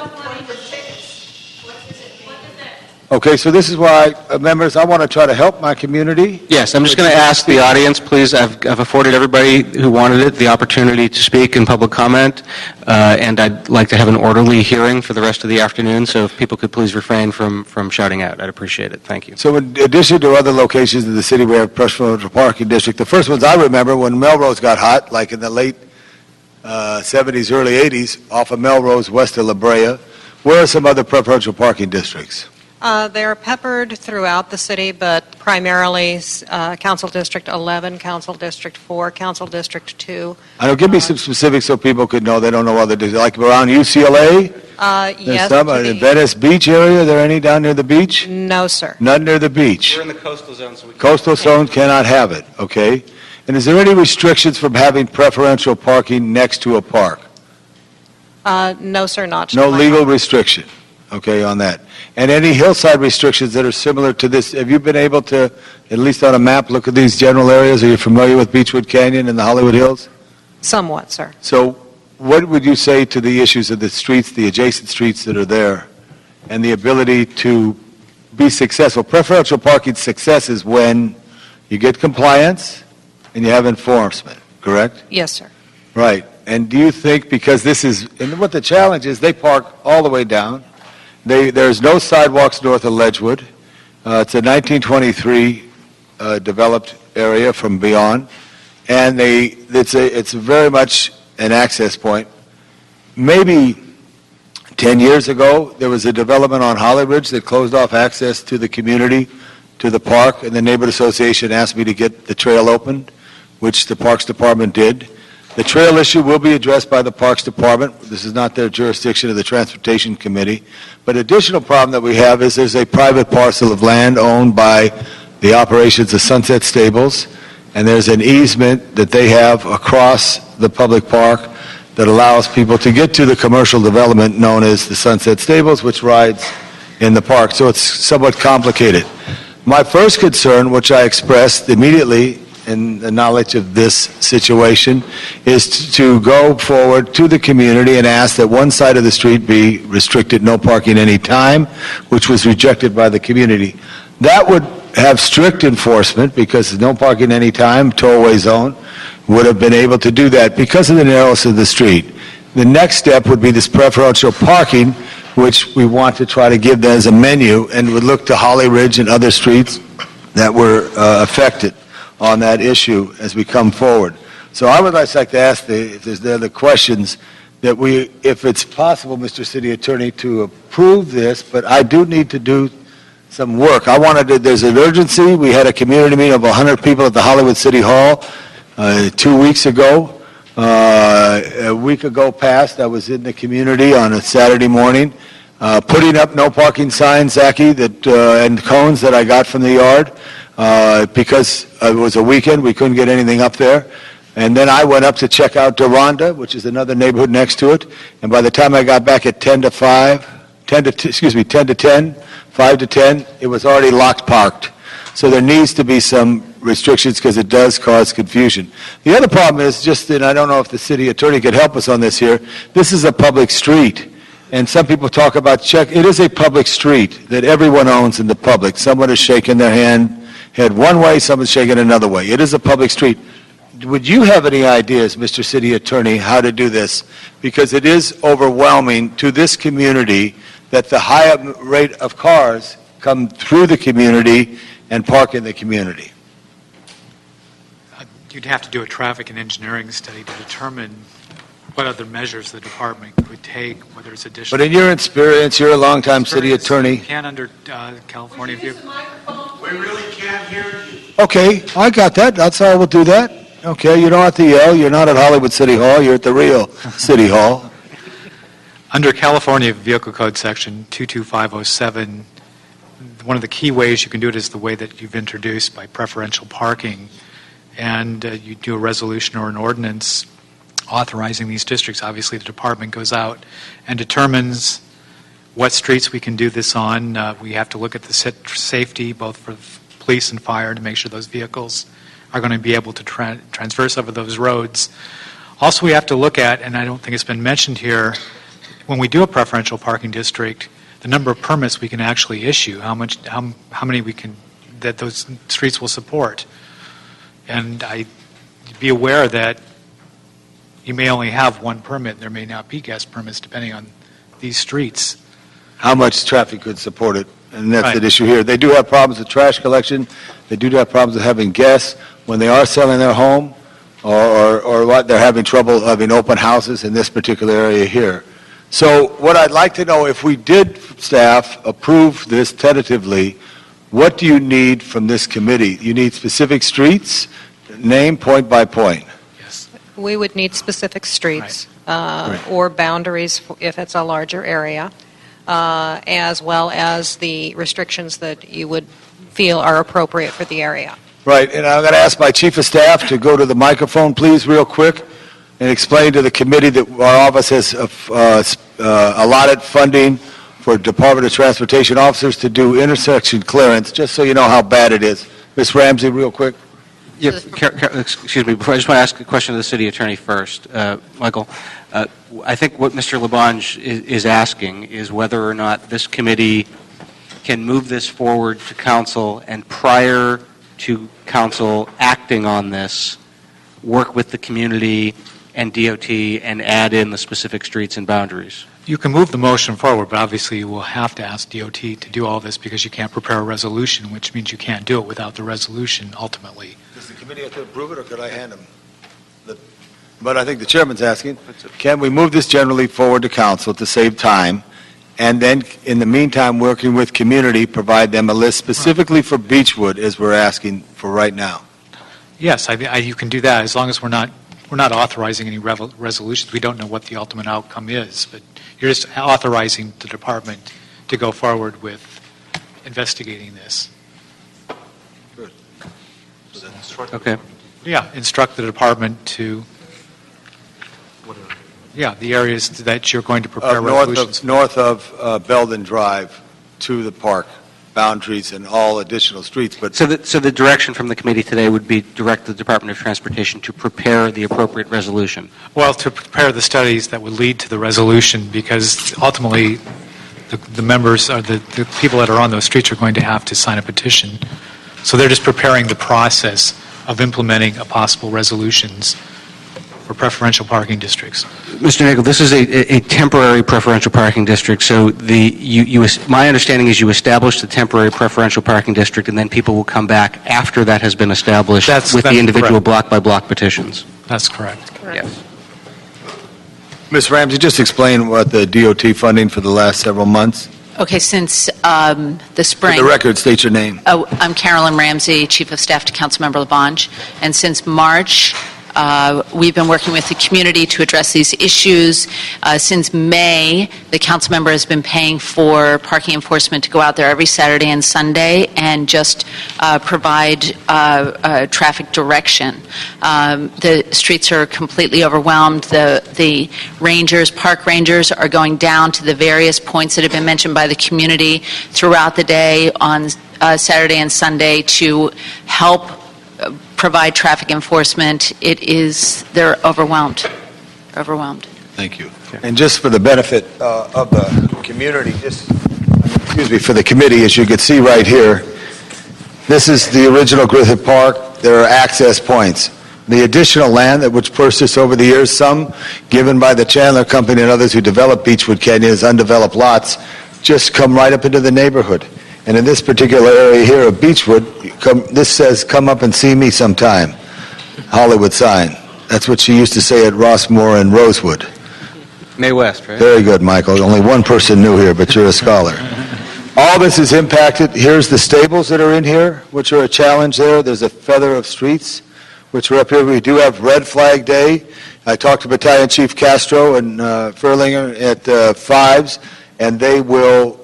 Okay, so this is why, members, I want to try to help my community. Yes, I'm just going to ask the audience, please, I've afforded everybody who wanted it the opportunity to speak in public comment, and I'd like to have an orderly hearing for the rest of the afternoon, so if people could please refrain from shouting out, I'd appreciate it. Thank you. So in addition to other locations in the city, we have preferential parking district. The first ones I remember when Melrose got hot, like in the late 70s, early 80s, off of Melrose, west of La Brea. Where are some other preferential parking districts? They're peppered throughout the city, but primarily Council District 11, Council District 4, Council District 2. I know, give me some specifics so people could know. They don't know other districts. Like around UCLA? There's Yes. some in Venice Beach area. Are there any down near the beach? No, sir. None near the beach. We're in the coastal zone, so we Coastal zone cannot have it, okay? And is there any restrictions from having preferential parking next to a park? No, sir, not. to No my legal restriction, okay, on that. And any hillside restrictions that are similar to this? Have you been able to, at least on a map, look at these general areas? Are you familiar with Beechwood Canyon and the Hollywood Hills? Somewhat, sir. So what would you say to the issues of the streets, the adjacent streets that are there, and the ability to be successful? Preferential parking success is when you get compliance and you have enforcement, correct? Yes, sir. Right. And do you think, because this is, and what the challenge is, they park all the way down. There's no sidewalks north of Ledgewood. It's a 1923 developed area from beyond, and it's very much an access point. Maybe 10 years ago, there was a development on Holly Ridge that closed off access to the community, to the park, and the neighborhood association asked me to get the trail opened, which the Parks Department did. The trail issue will be addressed by the Parks Department. This is not their jurisdiction of the Transportation Committee. But additional problem that we have is there's a private parcel of land owned by the operations of Sunset Stables, and there's an easement that they have across the public park that allows people to get to the commercial development known as the Sunset Stables, which rides in the park. So it's somewhat complicated. My first concern, which I expressed immediately in the knowledge of this situation, is to go forward to the community and ask that one side of the street be restricted, no parking any time, which was rejected by the community. That would have strict enforcement because no parking any time, tollway zone, would have been able to do that because of the narrowness of the street. The next step would be this preferential parking, which we want to try to give them as a menu, and would look to Holly Ridge and other streets that were affected on that issue as we come forward. So I would like to ask if there's other questions that if it's possible, Mr. City Attorney, to approve this, but I do need to do some work. I wanted to, there's an urgency. We had a community meeting of 100 people at the Hollywood City Hall 2 weeks ago. A week ago past, I was in the community on a Saturday morning, putting up no parking signs, Zaki, and cones that I got from the yard. Because it was a weekend, we couldn't get anything up there. And then I went up to check out Deronda, which is another neighborhood next to it. And by the time I got back at 10 to 10, 5 to 10, it was already locked parked. So there needs to be some restrictions because it does cause confusion. The other problem is just that I don't know if the city attorney could help us on this here. This is a public street. And some people talk about it is a public street that everyone owns in the public. Someone is shaking their head one way, someone's shaking another way. It is a public street. Would you have any ideas, Mr. City Attorney, how to do this? Because it is overwhelming to this community that the high rate of cars come through the community and park in the community. You'd have to do a traffic and engineering study to determine what other measures the department would take, whether it's additional. But in your experience, you're a longtime city attorney. You can under California view. We really can't hear you. Okay, I got that. That's how we'll do that. Okay, you don't have to yell. You're not at Hollywood City Hall. You're at the real City Hall. Under California Vehicle Code Section 22507, one of the key ways you can do it is the way that you've introduced by preferential parking. And you do a resolution or an ordinance authorizing these districts. Obviously, the department goes out and determines what streets we can do this on. We have to look at the safety, both for police and fire, to make sure those vehicles are going to be able to transverse over those roads. Also, we have to look at, and I don't think it's been mentioned here, when we do a preferential parking district, the number of permits we can actually issue, how many we can, that those streets will support. And be aware that you may only have one permit. There may not be guest permits depending on these streets. How much traffic could support it? And that's Right. the issue here. They do have problems with trash collection. They do have problems with having guests. When they are selling their home or what, they're having trouble having open houses in this particular area here. So what I'd like to know, if we did, staff, approve this tentatively, what do you need from this committee? You need specific streets, name point by point. We would need specific streets or boundaries if it's a larger area, as well as the restrictions that you would feel are appropriate for the area. Right, and I'm going to ask my chief of staff to go to the microphone, please, real quick, and explain to the committee that our office has allotted funding for Department of Transportation officers to do intersection clearance, just so you know how bad it is. Ms. Ramsey, real quick. Yeah, excuse me, before I just want to ask a question of the city attorney first. Michael, I think what Mr. Labange is asking is whether or not this committee can move this forward to council and prior to council acting on this, work with the community and DOT and add in the specific streets and boundaries. You can move the motion forward, but obviously you will have to ask DOT to do all this because you can't prepare a resolution, which means you can't do it without the resolution ultimately. Does the committee have to approve it, or could I hand them? But I think the chairman's asking, can we move this generally forward to council to save time, and then, in the meantime, working with community, provide them a list specifically for Beechwood, as we're asking for right now? Yes, you can do that as long as we're not authorizing any resolutions. We don't know what the ultimate outcome is, but you're just authorizing the department to go forward with investigating this. Good. Okay. Yeah, instruct the department to, the areas that you're going to prepare resolutions. North of Belden Drive to the park boundaries and all additional streets, but... So the direction from the committee today would be direct the Department of Transportation to prepare the appropriate resolution. Well, to prepare the studies that would lead to the resolution, because ultimately the members, or the people that are on those streets are going to have to sign a petition. So they're just preparing the process of implementing a possible resolutions for preferential parking districts. Mr. Nagel, this is a temporary preferential parking district, so my understanding is you establish the temporary preferential parking district, and then people will come back after that has been established with the individual block-by-block petitions. That's correct. Yes. Ms. Ramsey, just explain what the DOT funding for the last several months. Okay, since the For spring... the record, state your name. Oh, I'm Carolyn Ramsey, Chief of Staff to Councilmember Labange, and since March, we've been working with the community to address these issues. Since May, the council member has been paying for parking enforcement to go out there every Saturday and Sunday and just provide traffic direction. The streets are completely overwhelmed. The rangers, park rangers, are going down to the various points that have been mentioned by the community throughout the day on Saturday and Sunday to help provide traffic enforcement. They're overwhelmed. Thank you. And just for the benefit of the community, for the committee, as you can see right here, this is the original Griffith Park. There are access points. The additional land that was purchased over the years, some given by the Chandler Company and others who developed Beechwood Canyon as undeveloped lots, just come right up into the neighborhood. And in this particular area here of Beechwood, this says, "Come up and see me sometime." Hollywood sign. That's what she used to say at Rossmore and Rosewood. May West, right? Very good, Michael. Only one person knew here, but you're a scholar. All this is impacted. Here's the stables that are in here, which are a challenge there. There's a feather of streets, which are up here. We do have Red Flag Day. I talked to Battalion Chief Castro and Furlinger at Fives, and they will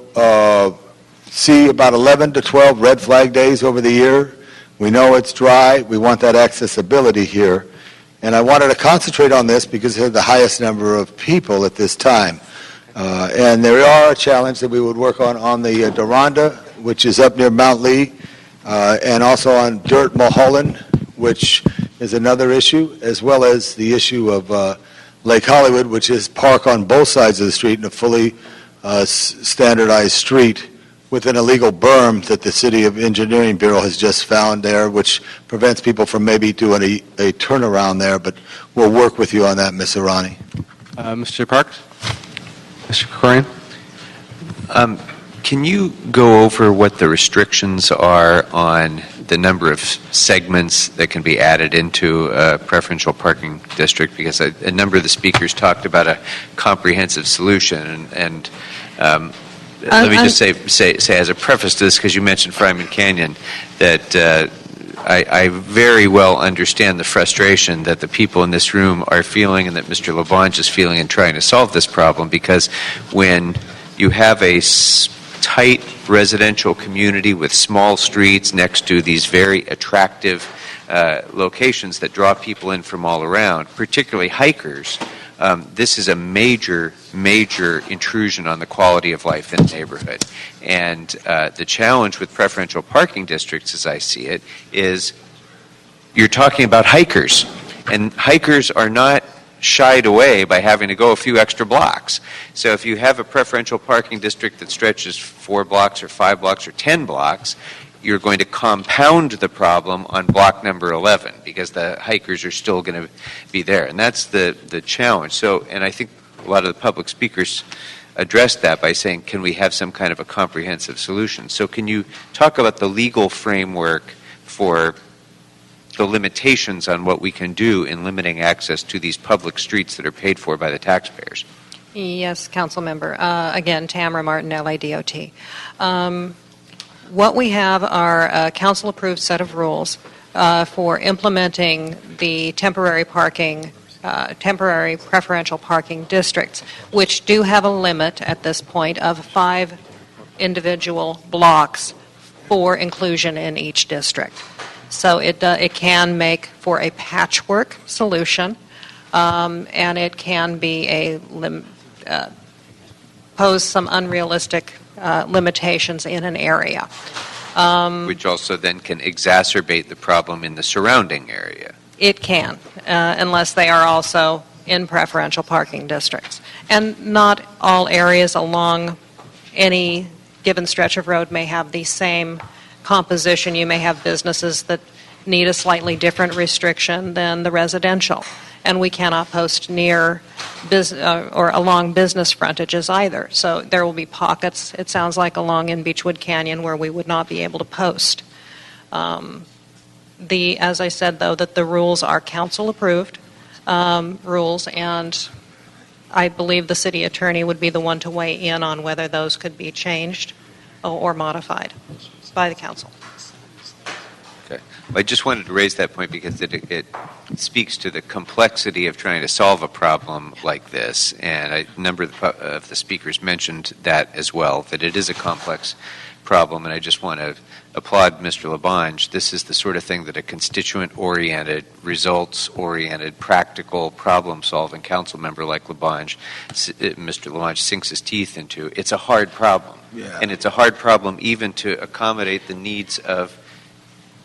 see about 11 to 12 red flag days over the year. We know it's dry. We want that accessibility here. And I wanted to concentrate on this because they have the highest number of people at this time. And there are a challenge that we would work on the Deronda, which is up near Mount Lee, and also on Dirt Mulholland, which is another issue, as well as the issue of Lake Hollywood, which is park on both sides of the street in a fully standardized street with an illegal berm that the City of Engineering Bureau has just found there, which prevents people from maybe doing a turnaround there, but we'll work with you on that, Ms. Irani. Mr. Parks? Mr. Krikorian? Can you go over what the restrictions are on the number of segments that can be added into a preferential parking district? Because a number of the speakers talked about a comprehensive solution, and let me just say as a preface to this, because you mentioned Fryman Canyon, that I very well understand the frustration that the people in this room are feeling and that Mr. Labange is feeling in trying to solve this problem, because when you have a tight residential community with small streets next to these very attractive locations that draw people in from all around, particularly hikers, this is a major intrusion on the quality of life in the neighborhood. And the challenge with preferential parking districts, as I see it, is you're talking about hikers. And hikers are not shied away by having to go a few extra blocks. So if you have a preferential parking district that stretches 4 blocks or 5 blocks or 10 blocks, you're going to compound the problem on block number 11 because the hikers are still going to be there. And that's the challenge. So, and I think a lot of the public speakers addressed that by saying, can we have some kind of a comprehensive solution? So can you talk about the legal framework for the limitations on what we can do in limiting access to these public streets that are paid for by the taxpayers? Yes, Council Member. Again, Tamara Martin, LADOT. What we have are a council-approved set of rules for implementing the temporary preferential parking districts, which do have a limit at this point of 5 individual blocks for inclusion in each district. So it can make for a patchwork solution, and it can be pose some unrealistic limitations in an area. Which also then can exacerbate the problem in the surrounding area. It can, unless they are also in preferential parking districts. And not all areas along any given stretch of road may have the same composition. You may have businesses that need a slightly different restriction than the residential. And we cannot post near or along business frontages either. So there will be pockets, it sounds like, along in Beechwood Canyon where we would not be able to post. As I said, though, that the rules are council-approved rules, and I believe the city attorney would be the one to weigh in on whether those could be changed or modified by the council. Okay. I just wanted to raise that point because it speaks to the complexity of trying to solve a problem like this, and a number of the speakers mentioned that as well, that it is a complex problem, and I just want to applaud Mr. Labange. This is the sort of thing that a constituent-oriented, results-oriented, practical, problem-solving council member like Labange, Mr. Labange, sinks his teeth into. It's a hard problem, and it's a hard problem even to accommodate the needs of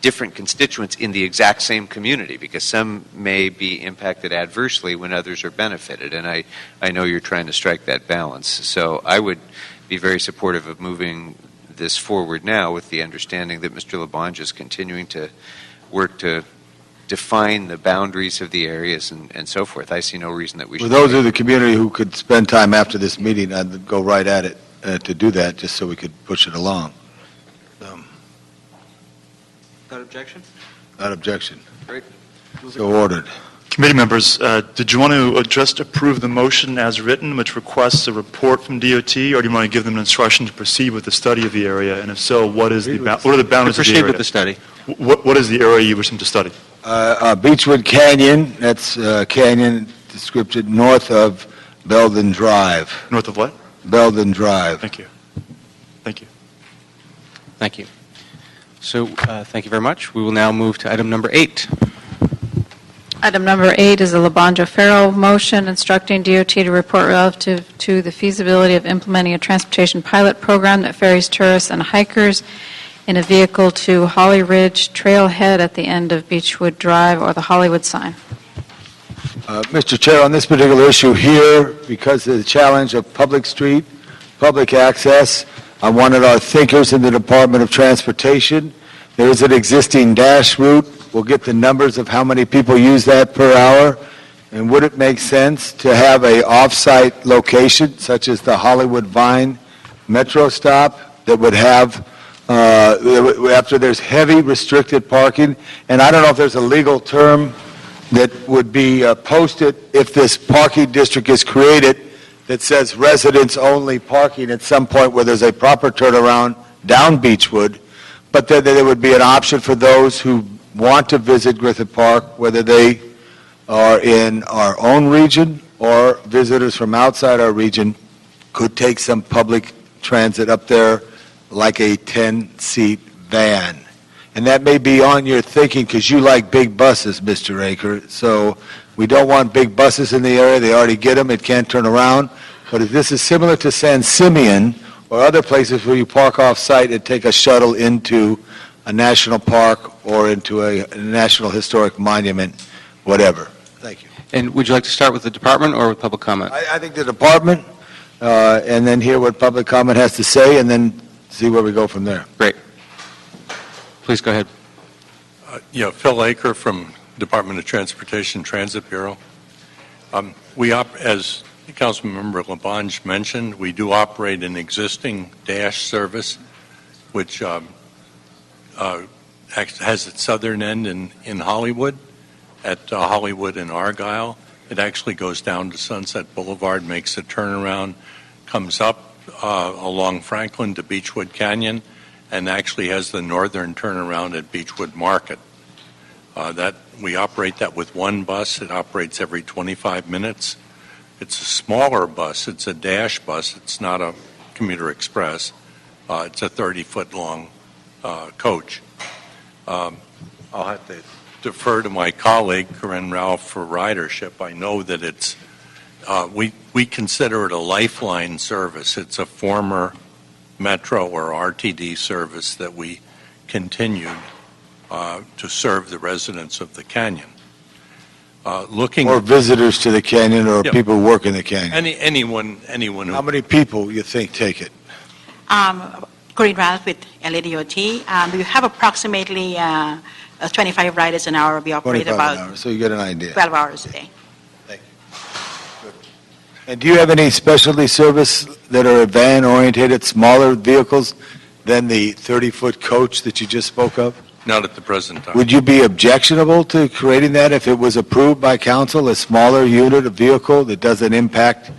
different constituents in the exact same community, because some may be impacted adversely when others are benefited, and I know you're trying to strike that balance. So I would be very supportive of moving this forward now with the understanding that Mr. Labange is continuing to work to define the boundaries of the areas and so forth. I see no reason that we should... For those of the community who could spend time after this meeting, I'd go right at it to do that, just so we could push it along. Without objection? Without objection. Great. So ordered. Committee members, did you want to just approve the motion as written, which requests a report from DOT, or do you want to give them an instruction to proceed with the study of the area? And if so, what are the boundaries of the area? Proceed with the study. What is the area you wish them to study? Beechwood Canyon, that's canyon description north of Belden Drive. North of what? Belden Drive. Thank you. Thank you. Thank you. So thank you very much. We will now move to item number 8. Item number 8 is a Labange-O'Farrell motion instructing DOT to report relative to the feasibility of implementing a transportation pilot program that ferries tourists and hikers in a vehicle to Holly Ridge Trailhead at the end of Beechwood Drive or the Hollywood sign. Mr. Chair, on this particular issue here, because of the challenge of public street, public access, I wanted our thinkers in the Department of Transportation. There is an existing dash route. We'll get the numbers of how many people use that per hour. And would it make sense to have a off-site location, such as the Hollywood Vine Metro stop, that would have, after there's heavy restricted parking, and I don't know if there's a legal term that would be posted if this parking district is created that says residents-only parking at some point where there's a proper turnaround down Beechwood, but that there would be an option for those who want to visit Griffith Park, whether they are in our own region or visitors from outside our region, could take some public transit up there like a 10-seat van. And that may be on your thinking because you like big buses, Mr. Aker. So we don't want big buses in the area. They already get them. It can't turn around. But if this is similar to San Simeon or other places where you park off-site and take a shuttle into a national park or into a national historic monument, whatever. Thank you. And would you like to start with the department or with public comment? I think the department, and then hear what public comment has to say, and then see where we go from there. Great. Please go ahead. Phil Aker from Department of Transportation Transit Bureau. As Councilmember Labange mentioned, we do operate an existing dash service, which has its southern end in Hollywood, at Hollywood and Argyle. It actually goes down to Sunset Boulevard, makes a turnaround, comes up along Franklin to Beechwood Canyon, and actually has the northern turnaround at Beechwood Market. We operate that with one bus. It operates every 25 minutes. It's a smaller bus. It's a dash bus. It's not a commuter express. It's a 30-foot long coach. I'll have to defer to my colleague, Corinne Ralph, for ridership. I know that it's, we consider it a lifeline service. It's a former Metro or RTD service that we continued to serve the residents of the canyon. Or visitors to the canyon or people who work in the canyon. Anyone who... How many people you think take it? Corinne Ralph with LADOT. We have approximately 25 riders an hour. We operate 25 about an hour, so you get an idea. 12 hours a day. And do you have any specialty service that are van-oriented, smaller vehicles than the 30-foot coach that you just spoke of? Not at the present time. Would you be objectionable to creating that if it was approved by council, a smaller unit of vehicle that doesn't impact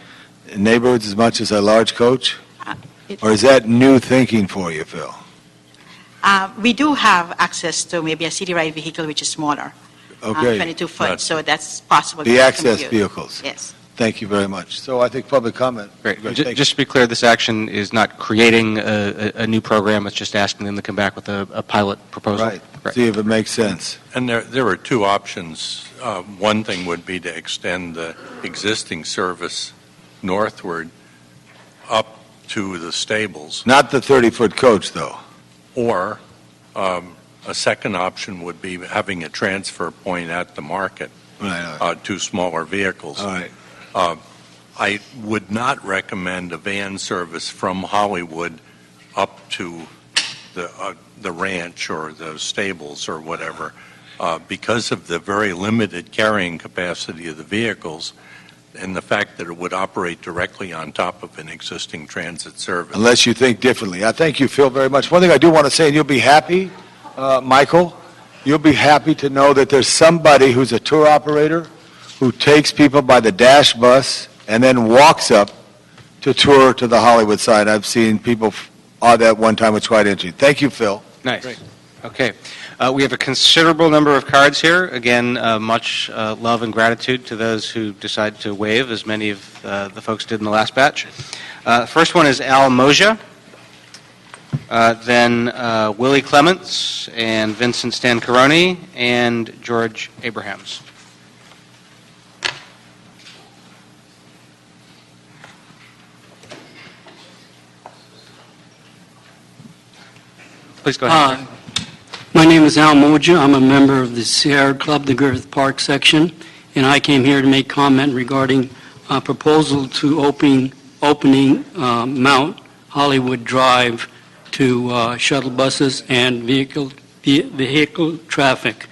neighborhoods as much as a large coach? Or is that new thinking for you, Phil? We do have access to maybe a city ride vehicle which is smaller, Okay. 22 foot, so that's possible. The that access can be used. vehicles. Yes. Thank you very much. So I think public comment. Great. Good, Ju- thank Just to be clear, this action is not creating a new program, it's just asking them to come back with a pilot proposal? Right. See if it makes sense. And there are two options. One thing would be to extend the existing service northward up to the stables. Not the 30-foot coach, though. Or a second option would be having a transfer point at the market to smaller vehicles. All right. I would not recommend a van service from Hollywood up to the ranch or the stables or whatever because of the very limited carrying capacity of the vehicles and the fact that it would operate directly on top of an existing transit service. Unless you think differently. I thank you, Phil, very much. One thing I do want to say, and you'll be happy, Michael, you'll be happy to know that there's somebody who's a tour operator who takes people by the dash bus and then walks up to tour to the Hollywood side. I've seen people on that one time. It's quite interesting. Thank you, Phil. Nice. Okay. We have a considerable number of cards here. Again, much love and gratitude to those who decided to waive, as many of the folks did in the last batch. First one is Al Moja, then Willie Clements, and Vincent Stancaroni, and George Abrahams. Please go ahead. My name is Al Moja. I'm a member of the Sierra Club, the Griffith Park section, and I came here to make comment regarding a proposal to opening Mount Hollywood Drive to shuttle buses and vehicle traffic.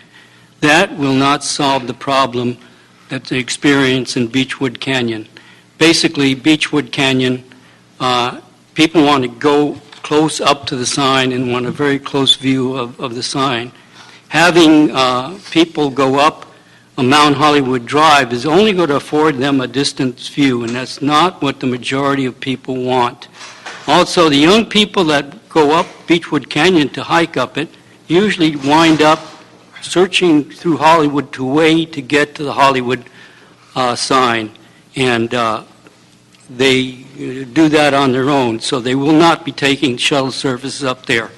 That will not solve the problem that they experience in Beechwood Canyon. Basically, Beechwood Canyon, people want to go close up to the sign and want a very close view of the sign. Having people go up a Mount Hollywood Drive is only going to afford them a distance view, and that's not what the majority of people want. Also, the young people that go up Beechwood Canyon to hike up it usually wind up searching through Hollywood to get to the Hollywood sign, and they do that on their own, so they will not be taking shuttle services up there.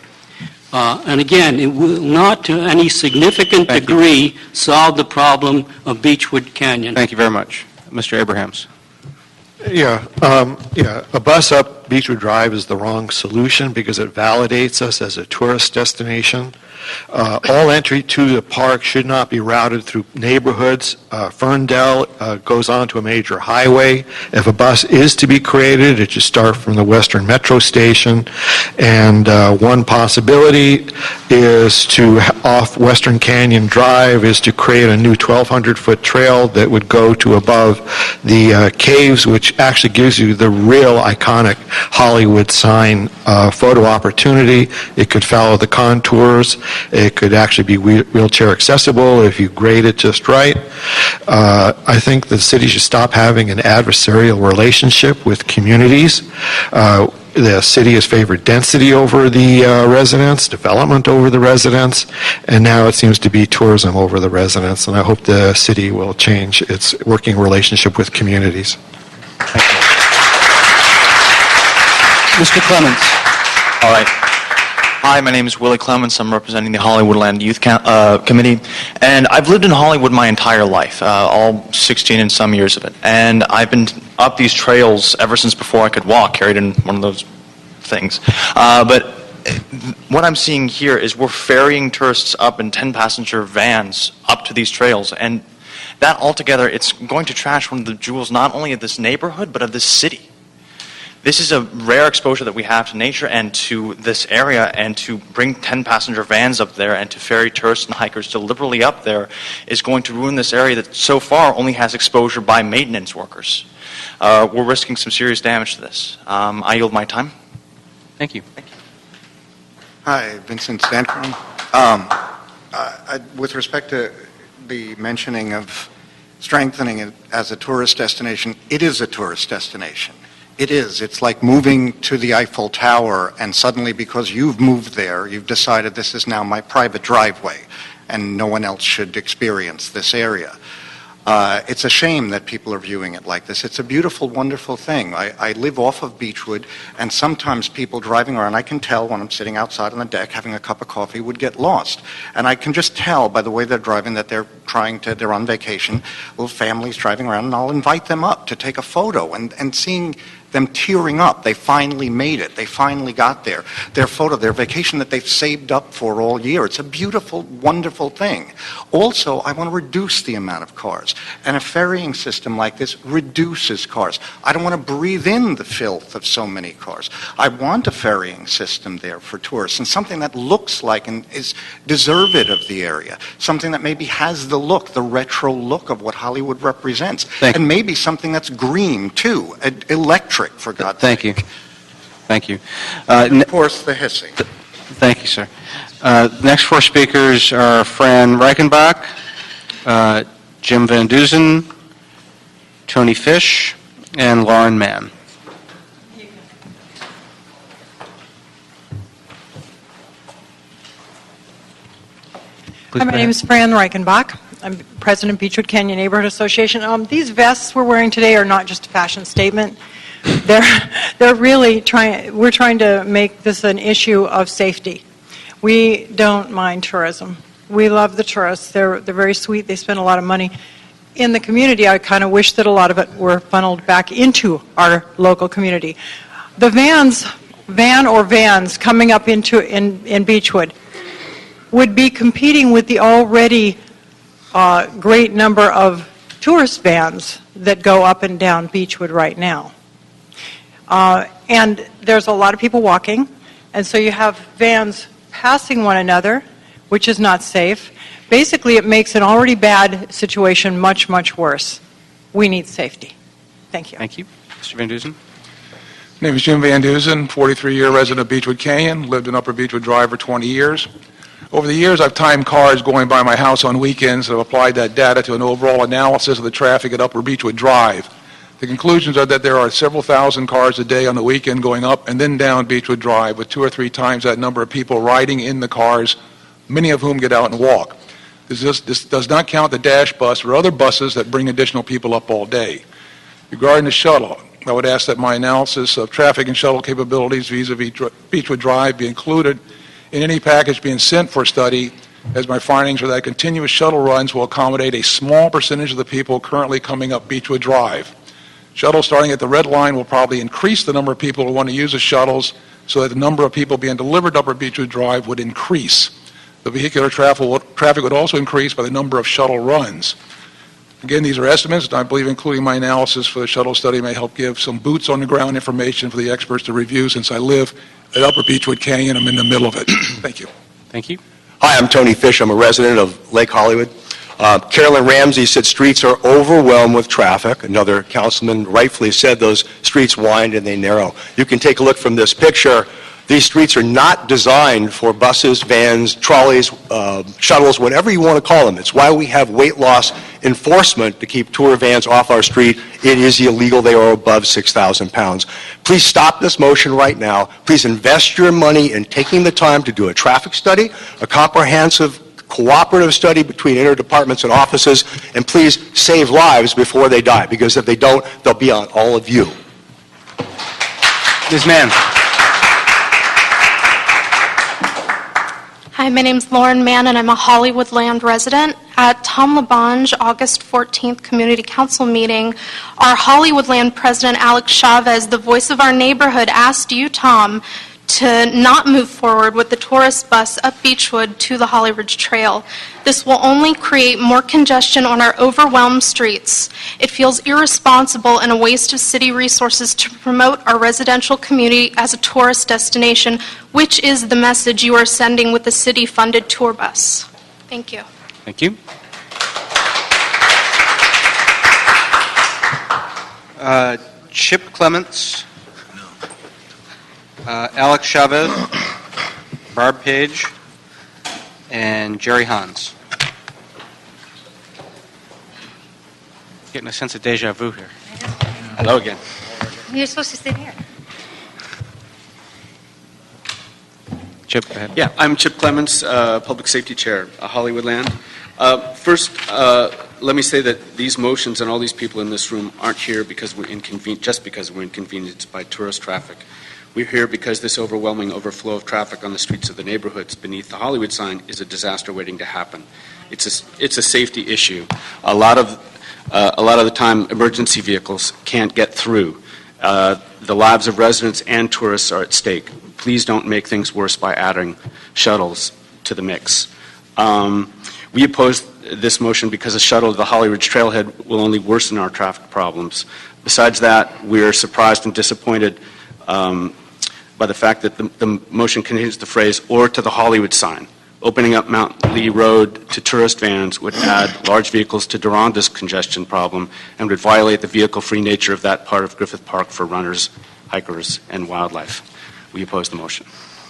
And again, it will not to any significant degree solve the problem of Beechwood Canyon. Thank you very much. Mr. Abrahams. Yeah, a bus up Beechwood Drive is the wrong solution because it validates us as a tourist destination. All entry to the park should not be routed through neighborhoods. Ferndale goes on to a major highway. If a bus is to be created, it should start from the Western Metro Station. And one possibility is off Western Canyon Drive, is to create a new 1,200-foot trail that would go to above the caves, which actually gives you the real iconic Hollywood sign photo opportunity. It could follow the contours. It could actually be wheelchair accessible if you grade it just right. I think the city should stop having an adversarial relationship with communities. The city has favored density over the residents, development over the residents, and now it seems to be tourism over the residents, and I hope the city will change its working relationship with communities. Mr. Clements. All right. Hi, my name is Willie Clements. I'm representing the Hollywoodland Youth Committee, and I've lived in Hollywood my entire life, all 16 and some years of it. And I've been up these trails ever since before I could walk, carried in one of those things. But what I'm seeing here is we're ferrying tourists up in 10-passenger vans up to these trails, and that altogether, it's going to trash one of the jewels not only of this neighborhood, but of this city. This is a rare exposure that we have to nature and to this area, and to bring 10-passenger vans up there and to ferry tourists and hikers deliberately up there is going to ruin this area that so far only has exposure by maintenance workers. We're risking some serious damage to this. I yield my time. Thank you. Hi, Vincent Stanton. With respect to the mentioning of strengthening it as a tourist destination, it is a tourist destination. It is. It's like moving to the Eiffel Tower and suddenly because you've moved there, you've decided this is now my private driveway and no one else should experience this area. It's a shame that people are viewing it like this. It's a beautiful, wonderful thing. I live off of Beechwood, and sometimes people driving around, I can tell when I'm sitting outside on the deck having a cup of coffee, would get lost. And I can just tell by the way they're driving that they're on vacation, little families driving around, and I'll invite them up to take a photo. And seeing them tearing up, they finally made it. They finally got there. Their photo, their vacation that they've saved up for all year. It's a beautiful, wonderful thing. Also, I want to reduce the amount of cars. And a ferrying system like this reduces cars. I don't want to breathe in the filth of so many cars. I want a ferrying system there for tourists and something that looks like and is deserved of the area. Something that maybe has the look, the retro look of what Hollywood represents. And maybe something that's green, too, electric. For God's Thank you. Thank you. And of course, the hissing. Thank you, sir. Next four speakers are Fran Reichenbach, Jim Van Dusen, Tony Fish, and Lauren Mann. Hi, my name is Fran Reichenbach. I'm president of Beechwood Canyon Neighborhood Association. These vests we're wearing today are not just a fashion statement. They're really we're trying to make this an issue of safety. We don't mind tourism. We love the tourists. They're very sweet. They spend a lot of money. In the community, I kind of wish that a lot of it were funneled back into our local community. The vans coming up in Beechwood would be competing with the already great number of tourist vans that go up and down Beechwood right now. And there's a lot of people walking, and so you have vans passing one another, which is not safe. Basically, it makes an already bad situation much, much worse. We need safety. Thank you. Thank you. Mr. Van Dusen. My name is Jim Van Dusen, 43-year resident of Beechwood Canyon, lived in Upper Beechwood Drive for 20 years. Over the years, I've timed cars going by my house on weekends and have applied that data to an overall analysis of the traffic at Upper Beechwood Drive. The conclusions are that there are several thousand cars a day on the weekend going up and then down Beechwood Drive, with 2 or 3 times that number of people riding in the cars, many of whom get out and walk. This does not count the dash bus or other buses that bring additional people up all day. Regarding the shuttle, I would ask that my analysis of traffic and shuttle capabilities vis-a-vis Beechwood Drive be included in any package being sent for study, as my findings are that continuous shuttle runs will accommodate a small percentage of the people currently coming up Beechwood Drive. Shuttles starting at the red line will probably increase the number of people who want to use the shuttles, so that the number of people being delivered up Beechwood Drive would increase. The vehicular traffic would also increase by the number of shuttle runs. Again, these are estimates, and I believe including my analysis for the shuttle study may help give some boots-on-the-ground information for the experts to review, since I live at Upper Beechwood Canyon. I'm in the middle of it. Thank you. Thank you. Hi, I'm Tony Fish. I'm a resident of Lake Hollywood. Carolyn Ramsey said streets are overwhelmed with traffic. Another councilman rightfully said those streets wind and they narrow. You can take a look from this picture. These streets are not designed for buses, vans, trolleys, shuttles, whatever you want to call them. It's why we have weight loss enforcement to keep tour vans off our street. It is illegal. They are above 6,000 pounds. Please stop this motion right now. Please invest your money in taking the time to do a traffic study, a comprehensive cooperative study between interdepartments and offices, and please save lives before they die, because if they don't, they'll be on all of you. Ms. Mann. Hi, my name's Lauren Mann, and I'm a Hollywoodland resident. At Tom LaBonge August 14th Community Council meeting, our Hollywoodland President Alex Chavez, the voice of our neighborhood, asked you, Tom, to not move forward with the tourist bus up Beechwood to the Holly Ridge Trail. This will only create more congestion on our overwhelmed streets. It feels irresponsible and a waste of city resources to promote our residential community as a tourist destination, which is the message you are sending with the city-funded tour bus. Thank you. Thank you. Chip Clements. Alex Chavez, Barb Page, and Jerry Hans. Getting a sense of deja vu here. Hello again. You're supposed to sit here. Chip, go ahead. Yeah, I'm Chip Clements, Public Safety Chair, Hollywoodland. First, let me say that these motions and all these people in this room aren't here because we're just because we're inconvenienced by tourist traffic. We're here because this overwhelming overflow of traffic on the streets of the neighborhoods beneath the Hollywood sign is a disaster waiting to happen. It's a safety issue. A lot of the time, emergency vehicles can't get through. The lives of residents and tourists are at stake. Please don't make things worse by adding shuttles to the mix. We oppose this motion because a shuttle to the Holly Ridge Trailhead will only worsen our traffic problems. Besides that, we're surprised and disappointed by the fact that the motion contains the phrase, "or to the Hollywood sign." Opening up Mount Lee Road to tourist vans would add large vehicles to Doronda's congestion problem and would violate the vehicle-free nature of that part of Griffith Park for runners, hikers, and wildlife. We oppose the motion.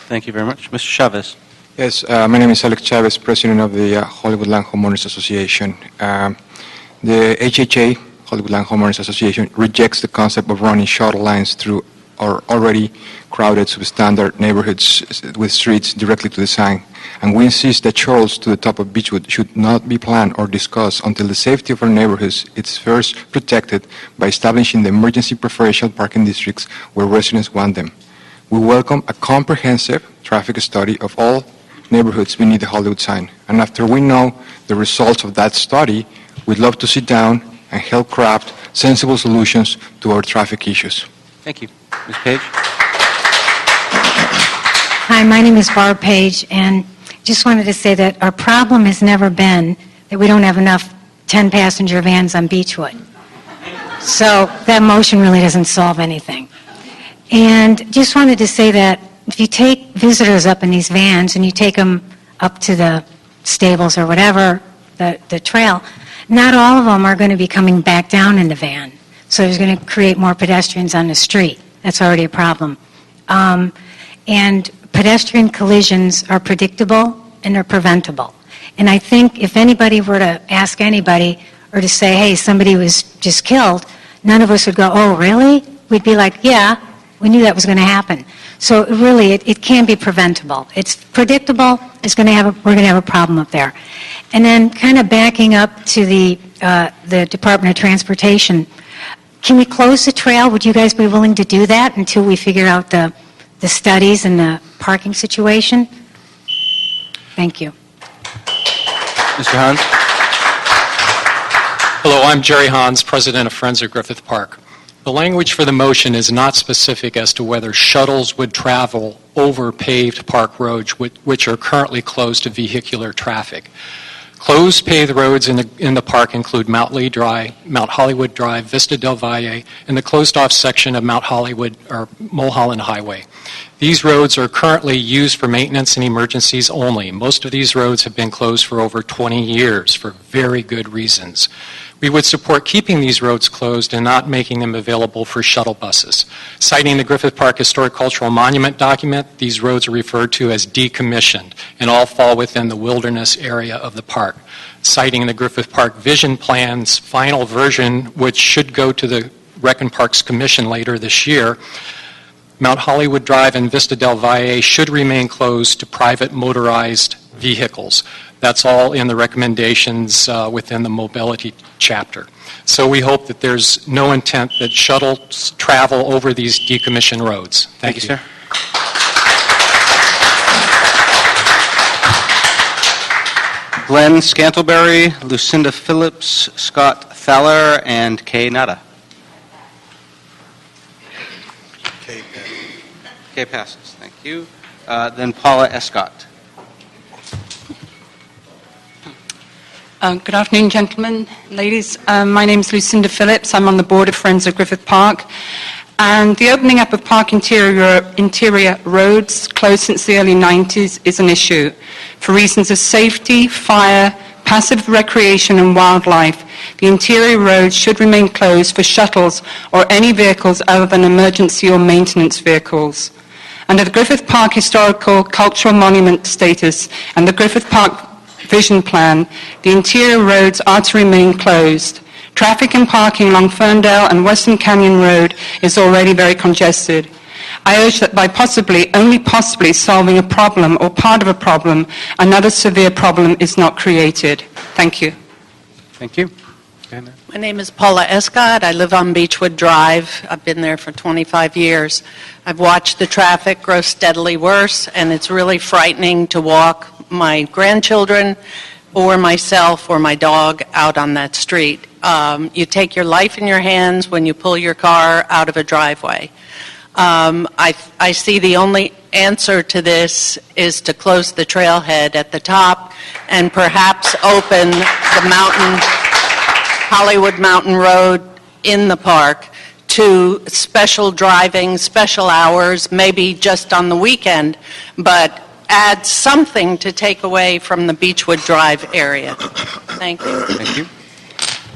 Thank you very much. Mr. Chavez. Yes, my name is Alex Chavez, President of the Hollywoodland Homeowners Association. The HHA, Hollywoodland Homeowners Association, rejects the concept of running shuttle lines through our already crowded substandard neighborhoods with streets directly to the sign. And we insist that shuttles to the top of Beechwood should not be planned or discussed until the safety of our neighborhoods is first protected by establishing the emergency preferential parking districts where residents want them. We welcome a comprehensive traffic study of all neighborhoods beneath the Hollywood sign. And after we know the results of that study, we'd love to sit down and help craft sensible solutions to our traffic issues. Thank you. Ms. Page? Hi, my name is Barb Page, and just wanted to say that our problem has never been that we don't have enough 10-passenger vans on Beechwood. So that motion really doesn't solve anything. And just wanted to say that if you take visitors up in these vans and you take them up to the stables or whatever, the trail, not all of them are going to be coming back down in the van. So there's going to create more pedestrians on the street. That's already a problem. And pedestrian collisions are predictable and they're preventable. And I think if anybody were to ask anybody or to say, hey, somebody was just killed, none of us would go, oh, really? We'd be like, yeah, we knew that was going to happen. So really, it can be preventable. It's predictable. We're going to have a problem up there. And then kind of backing up to the Department of Transportation, can we close the trail? Would you guys be willing to do that until we figure out the studies and the parking situation? Thank you. Mr. Hans? Hello, I'm Jerry Hans, President of Friends of Griffith Park. The language for the motion is not specific as to whether shuttles would travel over paved park roads which are currently closed to vehicular traffic. Closed paved roads in the park include Mount Lee Drive, Mount Hollywood Drive, Vista del Valle, and the closed-off section of Mount Hollywood or Mulholland Highway. These roads are currently used for maintenance and emergencies only. Most of these roads have been closed for over 20 years for very good reasons. We would support keeping these roads closed and not making them available for shuttle buses. Citing the Griffith Park Historic Cultural Monument document, these roads are referred to as decommissioned and all fall within the wilderness area of the park. Citing the Griffith Park Vision Plan's final version, which should go to the Rec and Parks Commission later this year, Mount Hollywood Drive and Vista del Valle should remain closed to private motorized vehicles. That's all in the recommendations within the mobility chapter. So we hope that there's no intent that shuttles travel over these decommissioned roads. Thank you, sir. Glenn Scantleberry, Lucinda Phillips, Scott Thaler, and Kay Nada. Kay passes. Thank you. Then Paula Escott. Good afternoon, gentlemen, ladies. My name is Lucinda Phillips. I'm on the board of Friends of Griffith Park. And the opening up of park interior roads closed since the early 90s is an issue. For reasons of safety, fire, passive recreation and wildlife, the interior roads should remain closed for shuttles or any vehicles other than emergency or maintenance vehicles. Under the Griffith Park Historical Cultural Monument status and the Griffith Park Vision Plan, the interior roads are to remain closed. Traffic and parking along Ferndale and Western Canyon Road is already very congested. I urge that by only possibly solving a problem or part of a problem, another severe problem is not created. Thank you. Thank you. My name is Paula Escott. I live on Beechwood Drive. I've been there for 25 years. I've watched the traffic grow steadily worse, and it's really frightening to walk my grandchildren or myself or my dog out on that street. You take your life in your hands when you pull your car out of a driveway. I see the only answer to this is to close the trailhead at the top and perhaps open the Hollywood Mountain Road in the park to special driving, special hours, maybe just on the weekend, but add something to take away from the Beechwood Drive area. Thank you. Thank you.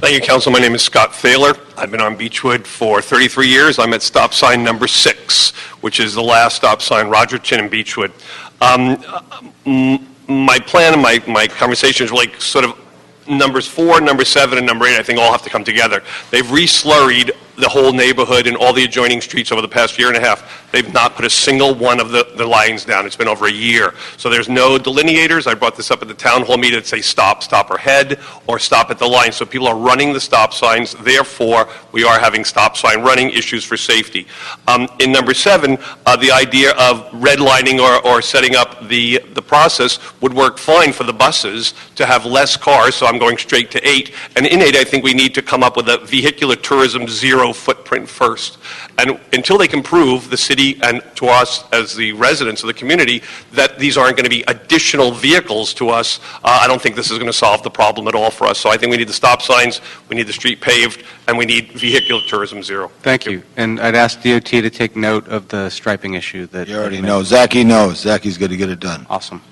Thank you, Council. My name is Scott Thaler. I've been on Beechwood for 33 years. I'm at stop sign number 6, which is the last stop sign, Rogerton and Beechwood. My plan and my conversation is like sort of numbers 4, number 7, and number 8, I think all have to come together. They've re-slurried the whole neighborhood and all the adjoining streets over the past year and a half. They've not put a single one of the lines down. It's been over a year. So there's no delineators. I brought this up at the town hall meeting that say stop, stop or head, or stop at the line. So people are running the stop signs. Therefore, we are having stop sign running issues for safety. In number 7, the idea of redlining or setting up the process would work fine for the buses to have less cars, so I'm going straight to 8. And in 8, I think we need to come up with a vehicular tourism zero footprint first. And until they can prove, the city and to us as the residents of the community, that these aren't going to be additional vehicles to us, I don't think this is going to solve the problem at all for us. So I think we need the stop signs, we need the street paved, and we need vehicular tourism zero. Thank you. And I'd ask DOT to take note of the striping issue that... You already know. Zachy knows. Zachy's going to get it done. Awesome.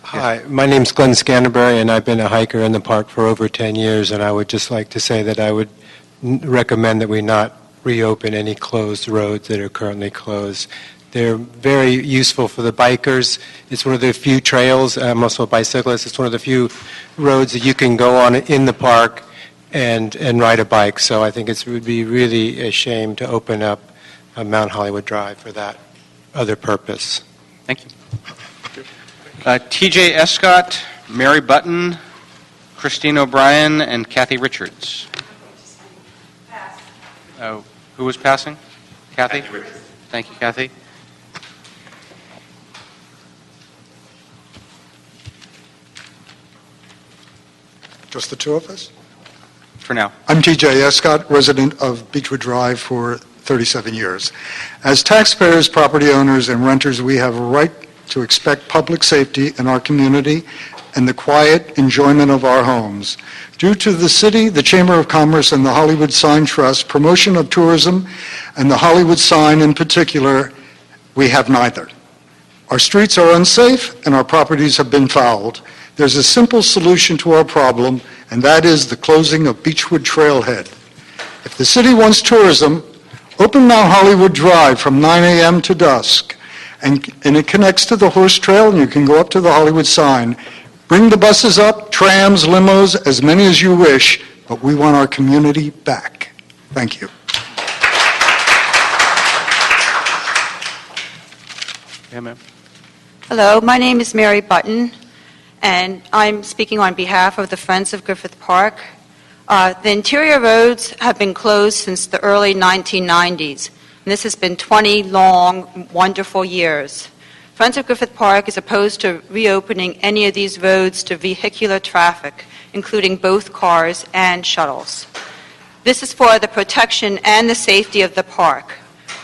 Hi, my name's Glenn Scanterbury, and I've been a hiker in the park for over 10 years, and I would just like to say that I would recommend that we not reopen any closed roads that are currently closed. They're very useful for the bikers. It's one of the few trails, I'm also a bicyclist, it's one of the few roads that you can go on in the park and ride a bike. So I think it would be really a shame to open up Mount Hollywood Drive for that other purpose. Thank you. TJ Escott, Mary Button, Christine O'Brien, and Kathy Richards. Who was passing? Kathy? Thank you, Kathy. Just the two of us? For now. I'm TJ Escott, resident of Beechwood Drive for 37 years. As taxpayers, property owners, and renters, we have a right to expect public safety in our community and the quiet enjoyment of our homes. Due to the city, the Chamber of Commerce, and the Hollywood Sign Trust promotion of tourism, and the Hollywood sign in particular, we have neither. Our streets are unsafe and our properties have been fouled. There's a simple solution to our problem, and that is the closing of Beechwood Trailhead. If the city wants tourism, open Mount Hollywood Drive from 9 a.m. to dusk, and it connects to the horse trail, and you can go up to the Hollywood sign. Bring the buses up, trams, limos, as many as you wish, but we want our community back. Thank you. Yeah, ma'am. Hello, my name is Mary Button, and I'm speaking on behalf of the Friends of Griffith Park. The interior roads have been closed since the early 1990s, and this has been 20 long, wonderful years. Friends of Griffith Park is opposed to reopening any of these roads to vehicular traffic, including both cars and shuttles. This is for the protection and the safety of the park.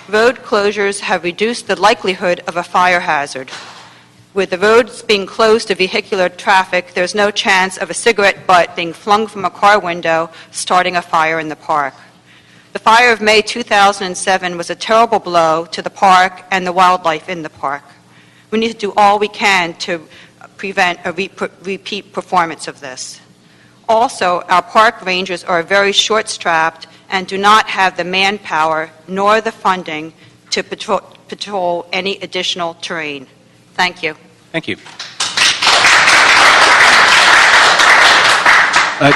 Road closures have reduced the likelihood of a fire hazard. With the roads being closed to vehicular traffic, there's no chance of a cigarette butt being flung from a car window, starting a fire in the park. The fire of May 2007 was a terrible blow to the park and the wildlife in the park. We need to do all we can to prevent a repeat performance of this. Also, our park rangers are very short-strapped and do not have the manpower nor the funding to patrol any additional terrain. Thank you. Thank you.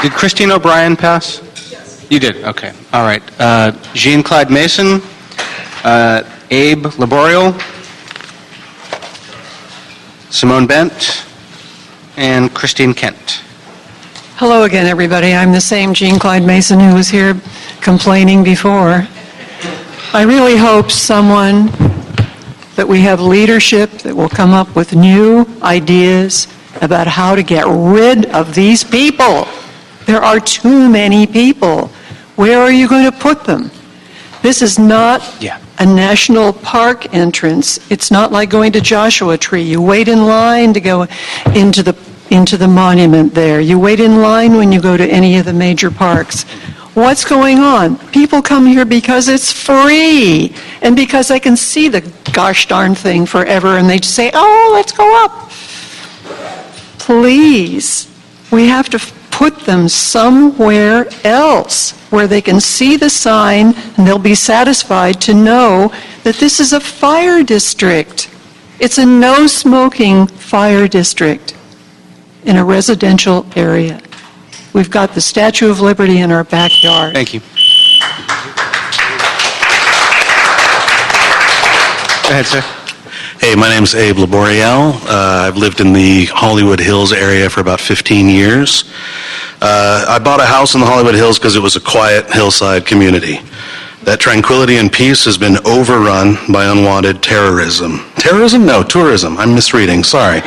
Did Christine O'Brien pass? Yes. You did? Okay. All right. Jean-Claude Mason, Abe Laboreal, Simone Bent, and Christine Kent. Hello again, everybody. I'm the same Jean Clyde Mason who was here complaining before. I really hope that we have leadership that will come up with new ideas about how to get rid of these people. There are too many people. Where are you going to put them? This is not a national park entrance. It's not like going to Joshua Tree. You wait in line to go into the monument there. You wait in line when you go to any of the major parks. What's going on? People come here because it's free and because they can see the gosh darn thing forever and they just say, oh, let's go up. Please, we have to put them somewhere else where they can see the sign and they'll be satisfied to know that this is a fire district. It's a no smoking fire district in a residential area. We've got the Statue of Liberty in our backyard. Thank you. Go ahead, sir. Hey, my name's Abe Laboreal. I've lived in the Hollywood Hills area for about 15 years. I bought a house in the Hollywood Hills because it was a quiet hillside community. That tranquility and peace has been overrun by unwanted terrorism. Terrorism? No, tourism. I'm misreading. Sorry.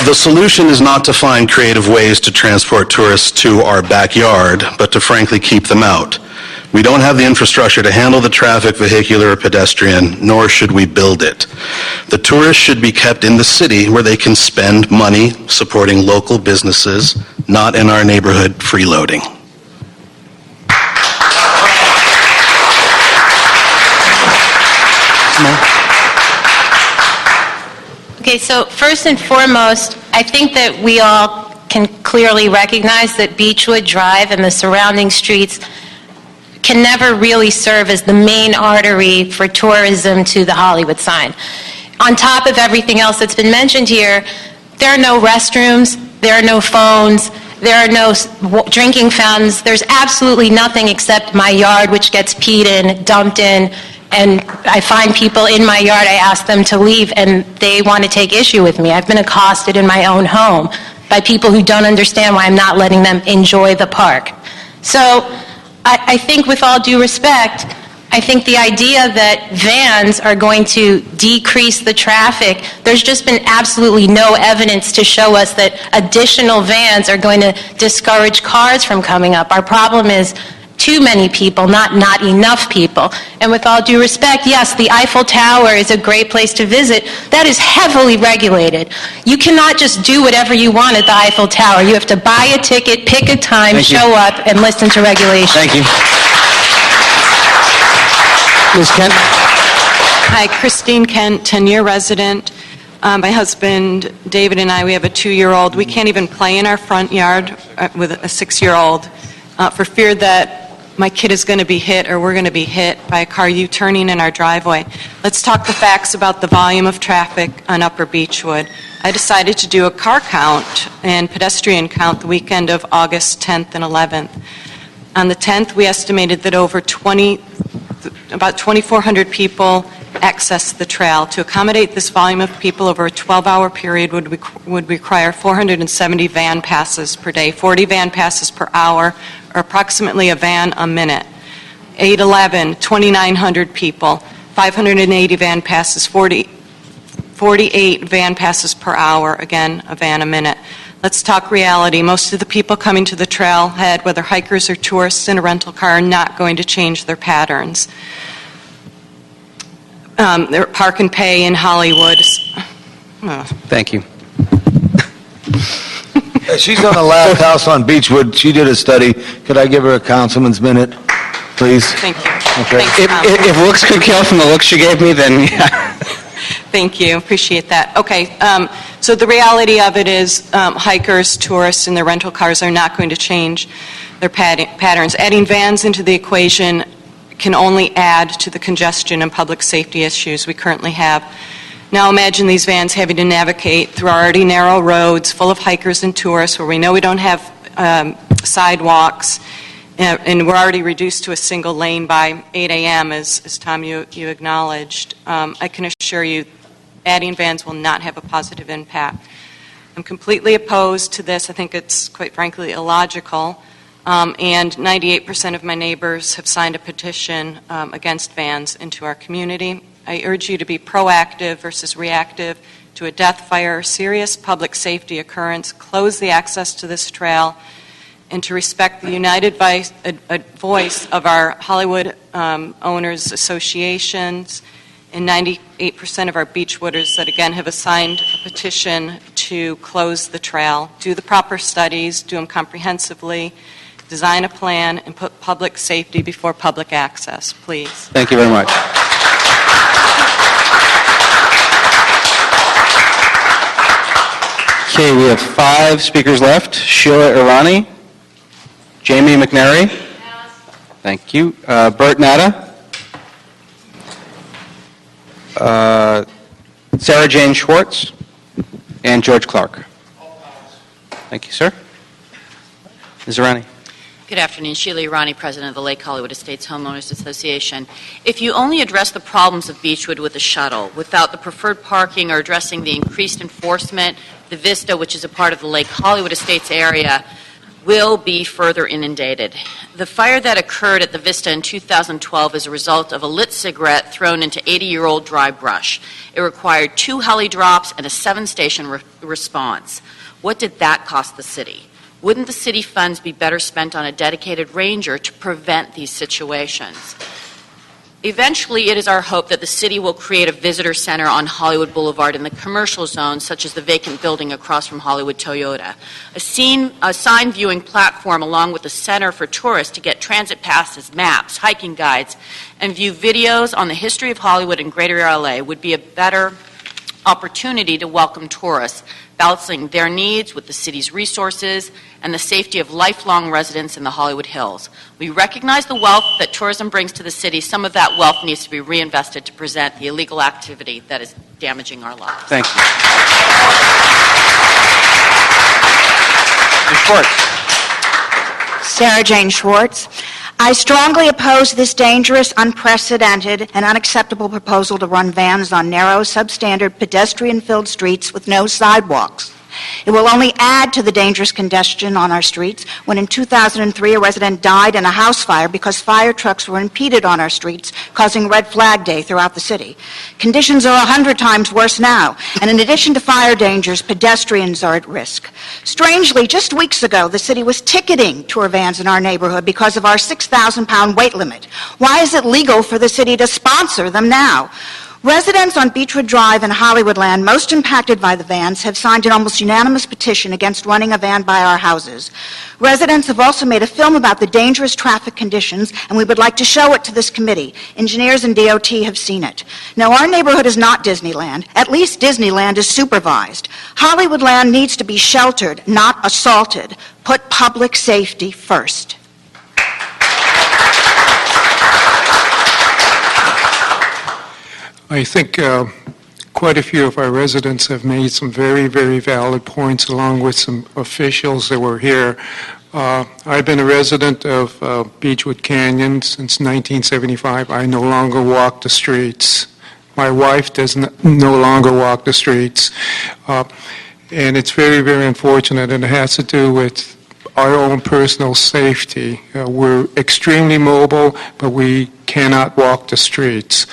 The solution is not to find creative ways to transport tourists to our backyard, but to frankly keep them out. We don't have the infrastructure to handle the traffic, vehicular, or pedestrian, nor should we build it. The tourists should be kept in the city where they can spend money supporting local businesses, not in our neighborhood freeloading. Okay, so first and foremost, I think that we all can clearly recognize that Beechwood Drive and the surrounding streets can never really serve as the main artery for tourism to the Hollywood sign. On top of everything else that's been mentioned here, there are no restrooms, there are no phones, there are no drinking fountains, there's absolutely nothing except my yard, which gets peed in, dumped in, and I find people in my yard, I ask them to leave, and they want to take issue with me. I've been accosted in my own home by people who don't understand why I'm not letting them enjoy the park. So I think with all due respect, I think the idea that vans are going to decrease the traffic, there's just been absolutely no evidence to show us that additional vans are going to discourage cars from coming up. Our problem is too many people, not enough people. And with all due respect, yes, the Eiffel Tower is a great place to visit. That is heavily regulated. You cannot just do whatever you want at the Eiffel Tower. You have to buy a ticket, pick a time, show up, and listen to regulations. Thank you. Ms. Kent? Hi, Christine Kent, 10-year resident. My husband, David, and I, we have a 2-year-old. We can't even play in our front yard with a 6-year-old for fear that my kid is going to be hit or we're going to be hit by a car U-turning in our driveway. Let's talk the facts about the volume of traffic on Upper Beechwood. I decided to do a car count and pedestrian count the weekend of August 10th and 11th. On the 10th, we estimated that about 2,400 people accessed the trail. To accommodate this volume of people over a 12-hour period would require 470 van passes per day, 40 van passes per hour, or approximately a van a minute. 8/11, 2,900 people, 580 van passes, 48 van passes per hour, again, a van a minute. Let's talk reality. Most of the people coming to the trailhead, whether hikers or tourists in a rental car, are not going to change their patterns. Their park and pay in Hollywood. Thank you. She's on the last house on Beechwood. She did a study. Could I give her a councilman's minute, please? Thank you. Okay. If looks could kill from the looks she gave me, then yeah. Thank you. Appreciate that. Okay. So the reality of it is hikers, tourists, and their rental cars are not going to change their patterns. Adding vans into the equation can only add to the congestion and public safety issues we currently have. Now imagine these vans having to navigate through already narrow roads full of hikers and tourists where we know we don't have sidewalks, and we're already reduced to a single lane by 8 a.m., as Tom, you acknowledged. I can assure you, adding vans will not have a positive impact. I'm completely opposed to this. I think it's, quite frankly, illogical. And 98% of my neighbors have signed a petition against vans into our community. I urge you to be proactive versus reactive to a death, fire, or serious public safety occurrence. Close the access to this trail, and to respect the united voice of our Hollywood owners associations and 98% of our beachwooders that, again, have signed a petition to close the trail. Do the proper studies, do them comprehensively, design a plan, and put public safety before public access, please. Thank you very much. Okay, we have 5 speakers left. Sheila Irani, Jamie McNary. Thank you. Bert Natta. Sarah Jane Schwartz. And George Clark. Thank you, sir. Ms. Irani. Good afternoon. Sheila Irani, President of the Lake Hollywood Estates Homeowners Association. If you only address the problems of Beachwood with a shuttle, without the preferred parking or addressing the increased enforcement, the Vista, which is a part of the Lake Hollywood Estates area, will be further inundated. The fire that occurred at the Vista in 2012 is a result of a lit cigarette thrown into 80-year-old dry brush. It required 2 heli drops and a 7-station response. What did that cost the city? Wouldn't the city funds be better spent on a dedicated ranger to prevent these situations? Eventually, it is our hope that the city will create a visitor center on Hollywood Boulevard in the commercial zone, such as the vacant building across from Hollywood Toyota. A sign viewing platform along with a center for tourists to get transit passes, maps, hiking guides, and view videos on the history of Hollywood and Greater LA would be a better opportunity to welcome tourists, balancing their needs with the city's resources and the safety of lifelong residents in the Hollywood Hills. We recognize the wealth that tourism brings to the city. Some of that wealth needs to be reinvested to prevent the illegal activity that is damaging our lives. Thank you. Ms. Schwartz. Sarah Jane Schwartz. I strongly oppose this dangerous, unprecedented, and unacceptable proposal to run vans on narrow, substandard, pedestrian-filled streets with no sidewalks. It will only add to the dangerous congestion on our streets when in 2003 a resident died in a house fire because fire trucks were impeded on our streets, causing red flag day throughout the city. Conditions are 100 times worse now, and in addition to fire dangers, pedestrians are at risk. Strangely, just weeks ago, the city was ticketing tour vans in our neighborhood because of our 6,000-pound weight limit. Why is it legal for the city to sponsor them now? Residents on Beachwood Drive and Hollywoodland, most impacted by the vans, have signed an almost unanimous petition against running a van by our houses. Residents have also made a film about the dangerous traffic conditions, and we would like to show it to this committee. Engineers and DOT have seen it. Now, our neighborhood is not Disneyland. At least Disneyland is supervised. Hollywoodland needs to be sheltered, not assaulted. Put public safety first. I think quite a few of our residents have made some very, very valid points along with some officials that were here. I've been a resident of Beachwood Canyon since 1975. I no longer walk the streets. My wife does no longer walk the streets. And it's very, very unfortunate, and it has to do with our own personal safety. We're extremely mobile, but we cannot walk the streets.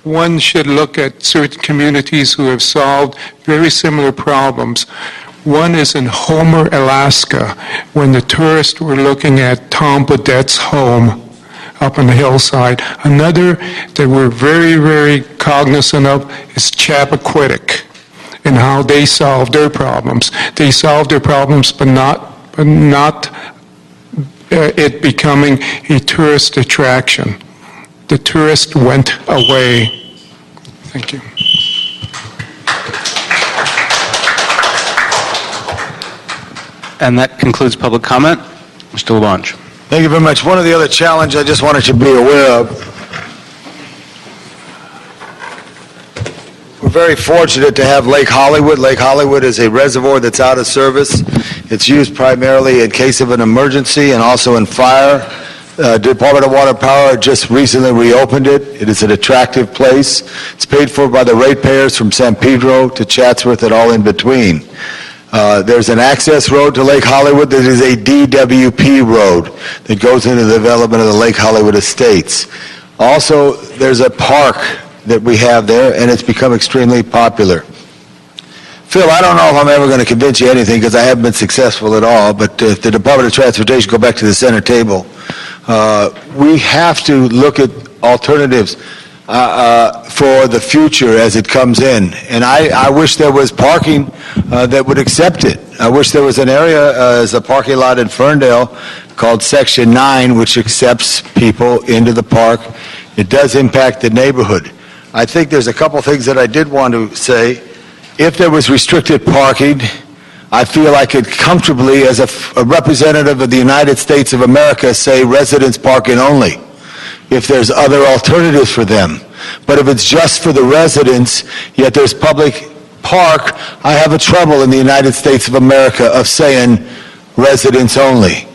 One should look at certain communities who have solved very similar problems. One is in Homer, Alaska, when the tourists were looking at Tom Baudette's home up on the hillside. Another that we're very, very cognizant of is Chappaquiddick and how they solved their problems. They solved their problems, but not it becoming a tourist attraction. The tourist went away. Thank you. And that concludes public comment. Mr. Labange. Thank you very much. One of the other challenges I just wanted you to be aware of, we're very fortunate to have Lake Hollywood. Lake Hollywood is a reservoir that's out of service. It's used primarily in case of an emergency and also in fire. Department of Water Power just recently reopened it. It is an attractive place. It's paid for by the ratepayers from San Pedro to Chatsworth and all in between. There's an access road to Lake Hollywood that is a DWP road that goes into the development of the Lake Hollywood Estates. Also, there's a park that we have there, and it's become extremely popular. Phil, I don't know if I'm ever going to convince you anything because I haven't been successful at all, but if the Department of Transportation go back to the center table, we have to look at alternatives for the future as it comes in. And I wish there was parking that would accept it. I wish there was an area as a parking lot in Ferndale called Section 9, which accepts people into the park. It does impact the neighborhood. I think there's a couple things that I did want to say. If there was restricted parking, I feel I could comfortably, as a representative of the United States of America, say residents parking only, if there's other alternatives for them. But if it's just for the residents, yet there's public park, I have a trouble in the United States of America of saying residents only.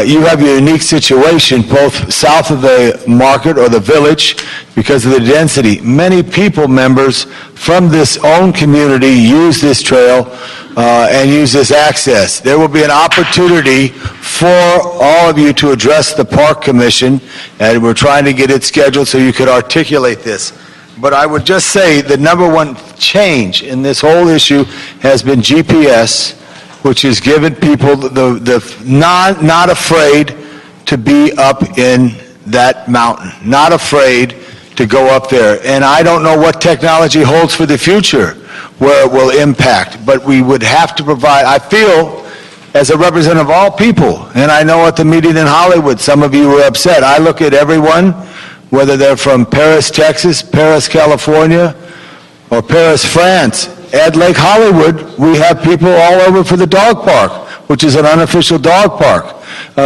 You have a unique situation both south of the market or the village because of the density. Many people, members from this own community, use this trail and use this access. There will be an opportunity for all of you to address the Park Commission, and we're trying to get it scheduled so you could articulate this. But I would just say the number one change in this whole issue has been GPS, which has given people not afraid to be up in that mountain, not afraid to go up there. And I don't know what technology holds for the future where it will impact, but we would have to provide, I feel, as a representative of all people, and I know at the meeting in Hollywood, some of you were upset. I look at everyone, whether they're from Paris, Texas, Paris, California, or Paris, France. At Lake Hollywood, we have people all over for the dog park, which is an unofficial dog park.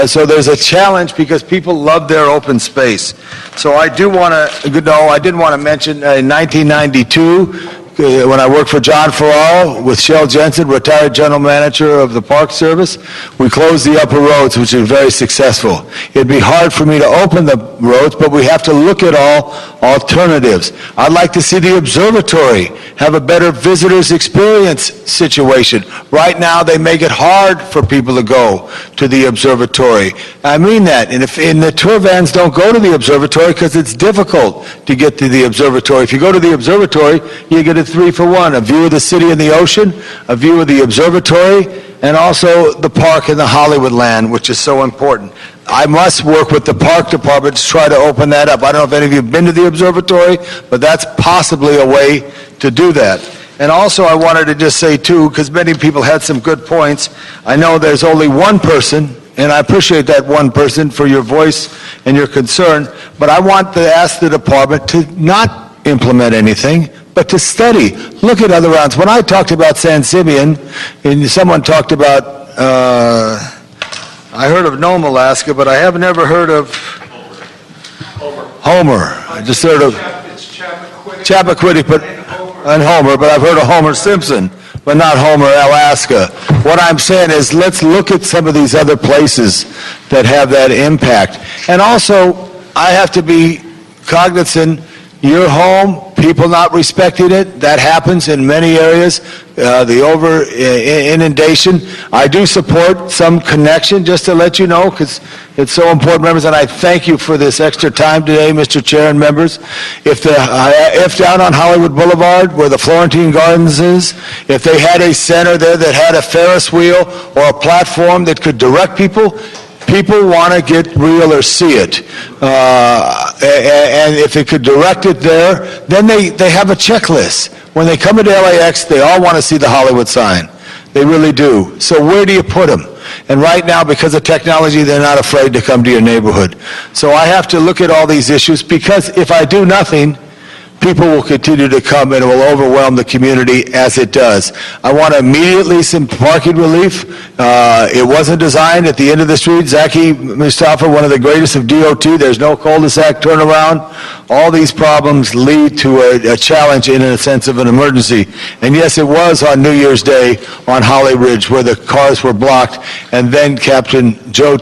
So there's a challenge because people love their open space. So I do want to, I did want to mention in 1992, when I worked for John Ferraro with Shell Jensen, retired general manager of the Park Service, we closed the upper roads, which was very successful. It'd be hard for me to open the roads, but we have to look at all alternatives. I'd like to see the observatory have a better visitors experience situation. Right now, they make it hard for people to go to the observatory. I mean that. And the tour vans don't go to the observatory because it's difficult to get to the observatory. If you go to the observatory, you get a 3-for-1, a view of the city and the ocean, a view of the observatory, and also the park and the Hollywoodland, which is so important. I must work with the park department to try to open that up. I don't know if any of you have been to the observatory, but that's possibly a way to do that. And also I wanted to just say too, because many people had some good points, I know there's only one person, and I appreciate that one person for your voice and your concern, but I want to ask the department to not implement anything, but to study. Look at other rounds. When I talked about San Simeon, and someone talked about, I heard of Nome, Alaska, but I have never heard of Homer. I just heard of Chappaquiddick and Homer, but I've heard of Homer Simpson, but not Homer, Alaska. What I'm saying is let's look at some of these other places that have that impact. And also, I have to be cognizant, your home, people not respecting it, that happens in many areas, the over inundation. I do support some connection, just to let you know, because it's so important, members, and I thank you for this extra time today, Mr. Chair and members. If down on Hollywood Boulevard, where the Florentine Gardens is, if they had a center there that had a Ferris wheel or a platform that could direct people want to get real or see it. And if they could direct it there, then they have a checklist. When they come into LAX, they all want to see the Hollywood sign. They really do. So where do you put them? And right now, because of technology, they're not afraid to come to your neighborhood. So I have to look at all these issues, because if I do nothing, people will continue to come and it will overwhelm the community as it does. I want immediately some parking relief. It wasn't designed at the end of the street. Zaki Mustafa, one of the greatest of DOT, there's no cul-de-sac turnaround. All these problems lead to a challenge in a sense of an emergency. And yes, it was on New Year's Day on Holly Ridge where the cars were blocked, and then Captain Joe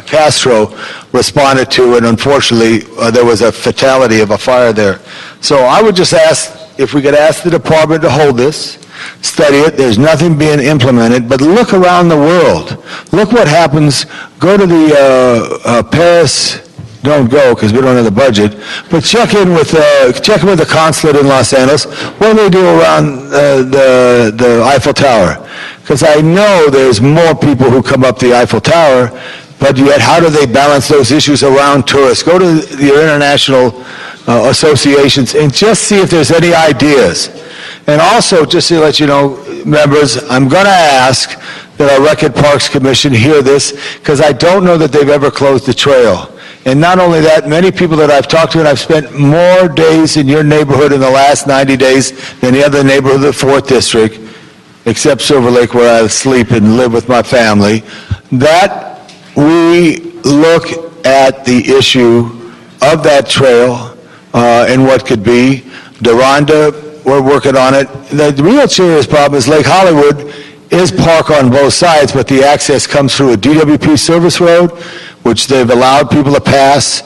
Castro responded to, and unfortunately, there was a fatality of a fire there. So I would just ask if we could ask the department to hold this, study it. There's nothing being implemented, but look around the world. Look what happens. Go to the Paris. Don't go because we don't have the budget. But check in with the consulate in Los Angeles. What do they do around the Eiffel Tower? Because I know there's more people who come up the Eiffel Tower, but yet how do they balance those issues around tourists? Go to your international associations and just see if there's any ideas. And also, just to let you know, members, I'm going to ask that our Rec and Parks Commission hear this, because I don't know that they've ever closed the trail. And not only that, many people that I've talked to, and I've spent more days in your neighborhood in the last 90 days than the other neighborhood of the 4th District, except Silver Lake where I sleep and live with my family, that we look at the issue of that trail and what could be. Deronda, we're working on it. The real serious problem is Lake Hollywood is park on both sides, but the access comes through a DWP service road, which they've allowed people to pass,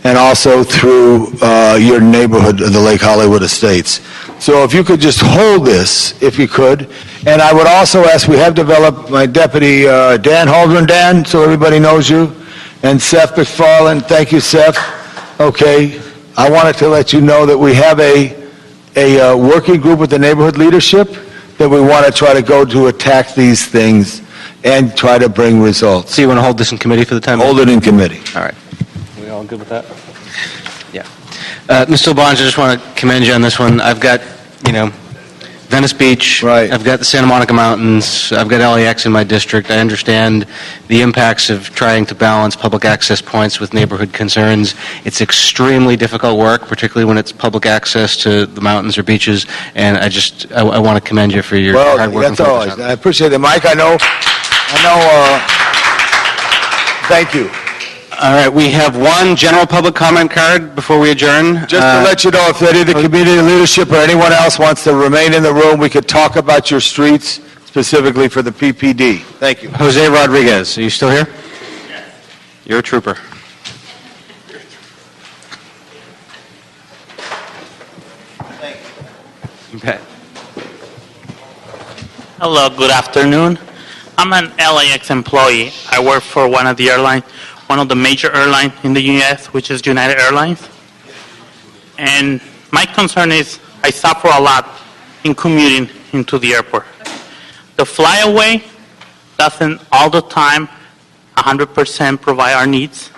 and also through your neighborhood of the Lake Hollywood Estates. So if you could just hold this, if you could. And I would also ask, we have developed my deputy, Dan Haldren. Dan, so everybody knows you, and Seth McFarland. Thank you, Seth. Okay, I wanted to let you know that we have a working group with the neighborhood leadership that we want to try to go to attack these things and try to bring results. So you want to hold this in committee for the time? Hold it in committee. All right. We all good with that? Yeah. Mr. Labange, I just want to commend you on this one. I've got, Venice Beach. Right. I've got the Santa Monica Mountains. I've got LAX in my district. I understand the impacts of trying to balance public access points with neighborhood concerns. It's extremely difficult work, particularly when it's public access to the mountains or beaches. And I want to commend you for your hard work. That's all. I appreciate it, Mike. I know. Thank you. All right, we have one general public comment card before we adjourn. Just to let you know, if any of the community leadership or anyone else wants to remain in the room, we could talk about your streets specifically for the PPD. Thank you. Jose Rodriguez, are you still here? You're a trooper. Thank you. Okay. Hello, good afternoon. I'm an LAX employee. I work for one of the major airlines in the U.S., which is United Airlines. And my concern is I suffer a lot in commuting into the airport. The flyaway doesn't all the time 100% provide our needs.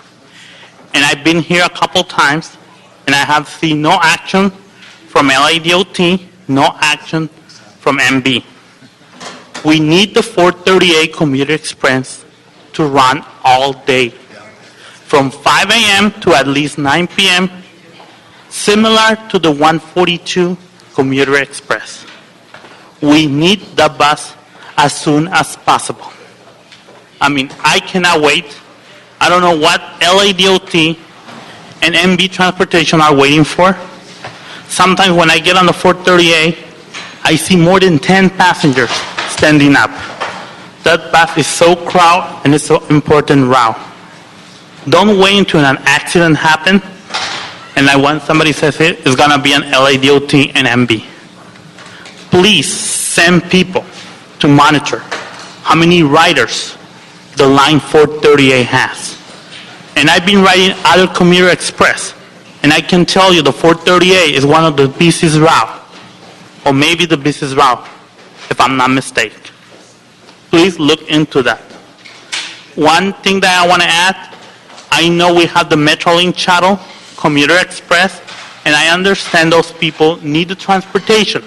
And I've been here a couple times, and I have seen no action from LADOT, no action from MB. We need the 438 Commuter Express to run all day, from 5 a.m. to at least 9 p.m., similar to the 142 Commuter Express. We need the bus as soon as possible. I cannot wait. I don't know what LADOT and MB Transportation are waiting for. Sometimes when I get on the 438, I see more than 10 passengers standing up. That bus is so crowded and it's so important route. Don't wait until an accident happens and when somebody says it's going to be an LADOT and MB. Please send people to monitor how many riders the line 438 has. And I've been riding other Commuter Express, and I can tell you the 438 is one of the busiest routes, or maybe the busiest route, if I'm not mistaken. Please look into that. One thing that I want to add, I know we have the Metrolink shuttle, Commuter Express, and I understand those people need the transportation.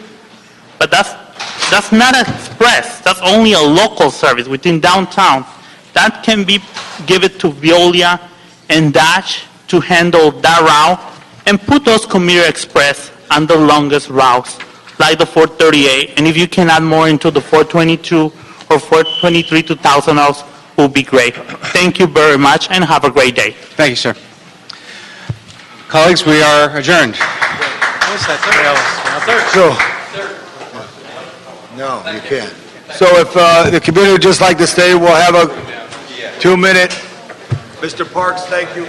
But that's not an express. That's only a local service within downtown. That can be given to Veolia and Dash to handle that route and put those Commuter Express and the longest routes, like the 438. And if you can add more into the 422 or 423 to Thousand Oaks, will be great. Thank you very much, and have a great day. Thank you, sir. Colleagues, we are adjourned. So, no, you can't. So if the committee would just like to stay, we'll have a 2-minute. Mr. Parks, thank you.